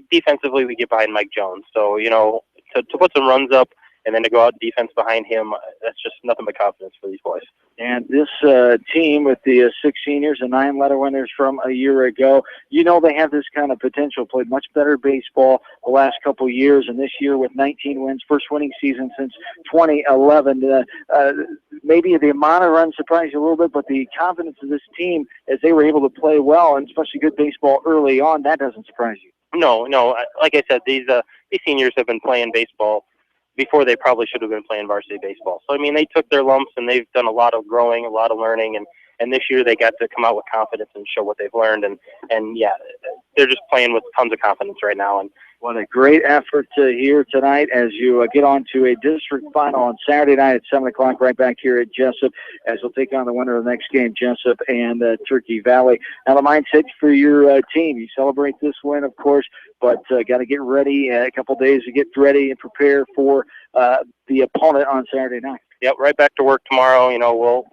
defensively, we get behind Mike Jones. So, to put some runs up, and then to go out defense behind him, that's just nothing but confidence for these boys. And this team with the 6 seniors and 9 letter winners from a year ago, they have this kind of potential, played much better baseball the last couple years, and this year with 19 wins, first winning season since 2011. Maybe the amount of runs surprised you a little bit, but the confidence of this team as they were able to play well, and especially good baseball early on, that doesn't surprise you. No. Like I said, these seniors have been playing baseball before they probably should have been playing varsity baseball. So, they took their lumps, and they've done a lot of growing, a lot of learning, and this year they got to come out with confidence and show what they've learned. And yeah, they're just playing with tons of confidence right now. And what a great effort here tonight as you get on to a district final on Saturday night at 7 o'clock right back here at Jessup as we'll take on the winner of the next game, Jessup and Turkey Valley. Now the mindset for your team, you celebrate this win, of course, but got to get ready a couple days to get ready and prepare for the opponent on Saturday night. Yep, right back to work tomorrow.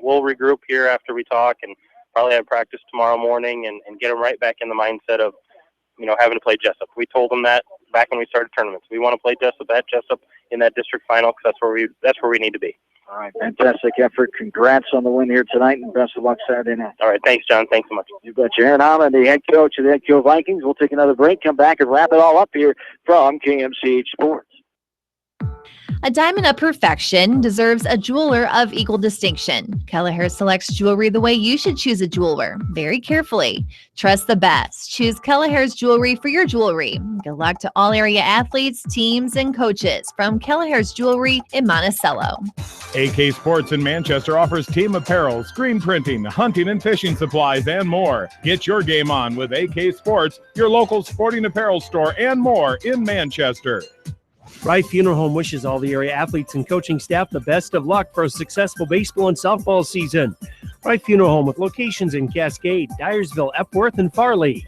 We'll regroup here after we talk and probably have practice tomorrow morning and get them right back in the mindset of, having to play Jessup. We told them that back when we started tournaments. We want to play Jessup at Jessup in that district final because that's where we need to be. All right, fantastic effort. Congrats on the win here tonight, and best of luck Saturday night. All right, thanks, John. Thanks so much. You betcha. Aaron Hammond, the head coach of the Edgehill Vikings. We'll take another break, come back, and wrap it all up here from KMCH Sports. A diamond of perfection deserves a jeweler of equal distinction. Kelleher selects jewelry the way you should choose a jeweler, very carefully. Trust the best. Choose Kelleher's jewelry for your jewelry. Good luck to all area athletes, teams, and coaches from Kelleher's Jewelry in Monticello. AK Sports in Manchester offers team apparel, screen printing, hunting and fishing supplies, and more. Get your game on with AK Sports, your local sporting apparel store, and more in Manchester. Wright Funeral Home wishes all the area athletes and coaching staff the best of luck for a successful baseball and softball season. Wright Funeral Home with locations in Cascade, Dyersville, Epworth, and Farley.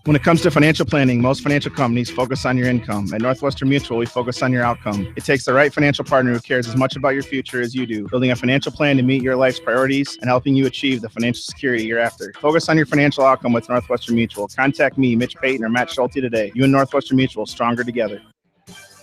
When it comes to financial planning, most financial companies focus on your income. At Northwestern Mutual, we focus on your outcome. It takes the right financial partner who cares as much about your future as you do, building a financial plan to meet your life's priorities and helping you achieve the financial security you're after. Focus on your financial outcome with Northwestern Mutual. Contact me, Mitch Payton, or Matt Schulte today. You and Northwestern Mutual, stronger together.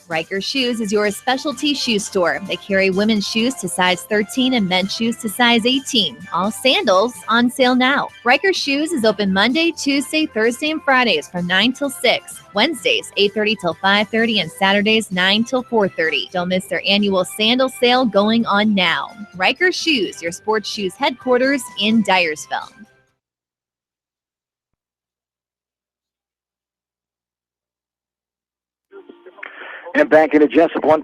Riker Shoes is your specialty shoe store. They carry women's shoes to size 13 and men's shoes to size 18. All sandals on sale now. Riker Shoes is open Monday, Tuesday, Thursday, and Fridays from 9 till 6. Wednesdays, 8:30 till 5:30, and Saturdays, 9 till 4:30. Don't miss their annual sandal sale going on now. Riker Shoes, your sports shoes headquarters in Dyersville. And back into Jessup one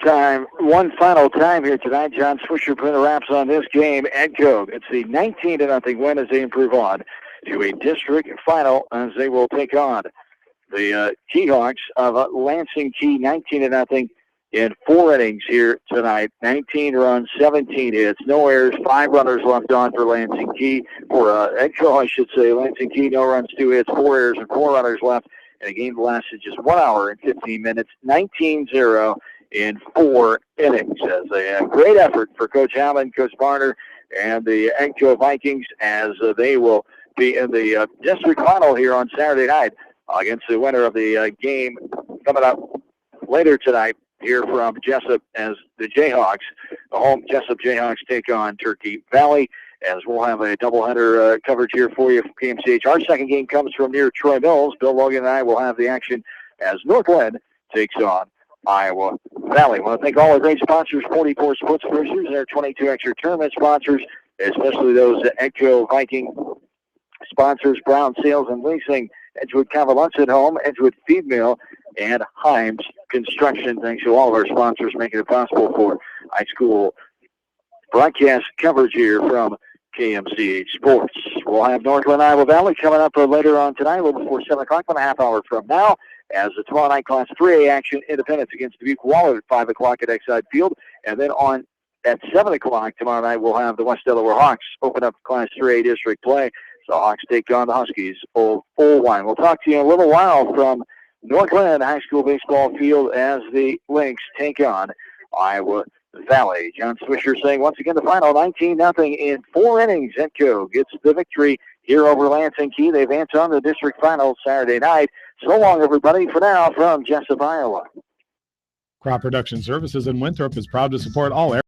final time here tonight. John Swisher putting the wraps on this game at Cogue. It's the 19-0 win as they improve on to a district final as they will take on the KEE Hawks of Lansing KEE, 19-0 in 4 innings here tonight. 19 runs, 17 hits, no errors, 5 runners left on for Lansing KEE. For Edco, I should say, Lansing KEE, no runs, 2 hits, 4 errors, and 4 runners left. And a game that lasted just 1 hour and 15 minutes, 19-0 in 4 innings. As a great effort for Coach Allen, Coach Barner, and the Edco Vikings as they will be in the district final here on Saturday night against the winner of the game coming up later tonight here from Jessup as the Jayhawks, the home Jessup Jayhawks take on Turkey Valley, as we'll have a doubleheader coverage here for you from KMCH. Our second game comes from near Troy Mills. Bill Logan and I will have the action as Northland takes on Iowa Valley. I want to thank all our great sponsors, 44 Sports Producers, and our 22 extra tournament sponsors, especially those Edco Viking sponsors, Brown Sales and Leasing, Edgewood Cavalunce at Home, Edgewood Feed Mill, and Himes Construction. Thanks to all of our sponsors making it possible for high school broadcast coverage here from KMCH Sports. We'll have Northland Iowa Valley coming up later on tonight, a little before 7 o'clock, about a half hour from now, as the tomorrow night Class 3A action, Independence against Dubuque Waller at 5 o'clock at Exide Field. And then at 7 o'clock tomorrow night, we'll have the West Delaware Hawks open up Class 3A district play. So Hawks take on the Huskies, Old Wine. We'll talk to you in a little while from Northland High School baseball field as the Lynx take on Iowa Valley. John Swisher saying once again the final 19-0 in 4 innings. Edco gets the victory here over Lansing KEE. They advance on the district final Saturday night. So long, everybody, for now from Jessup, Iowa. Crop Production Services in Winthrop is proud to support all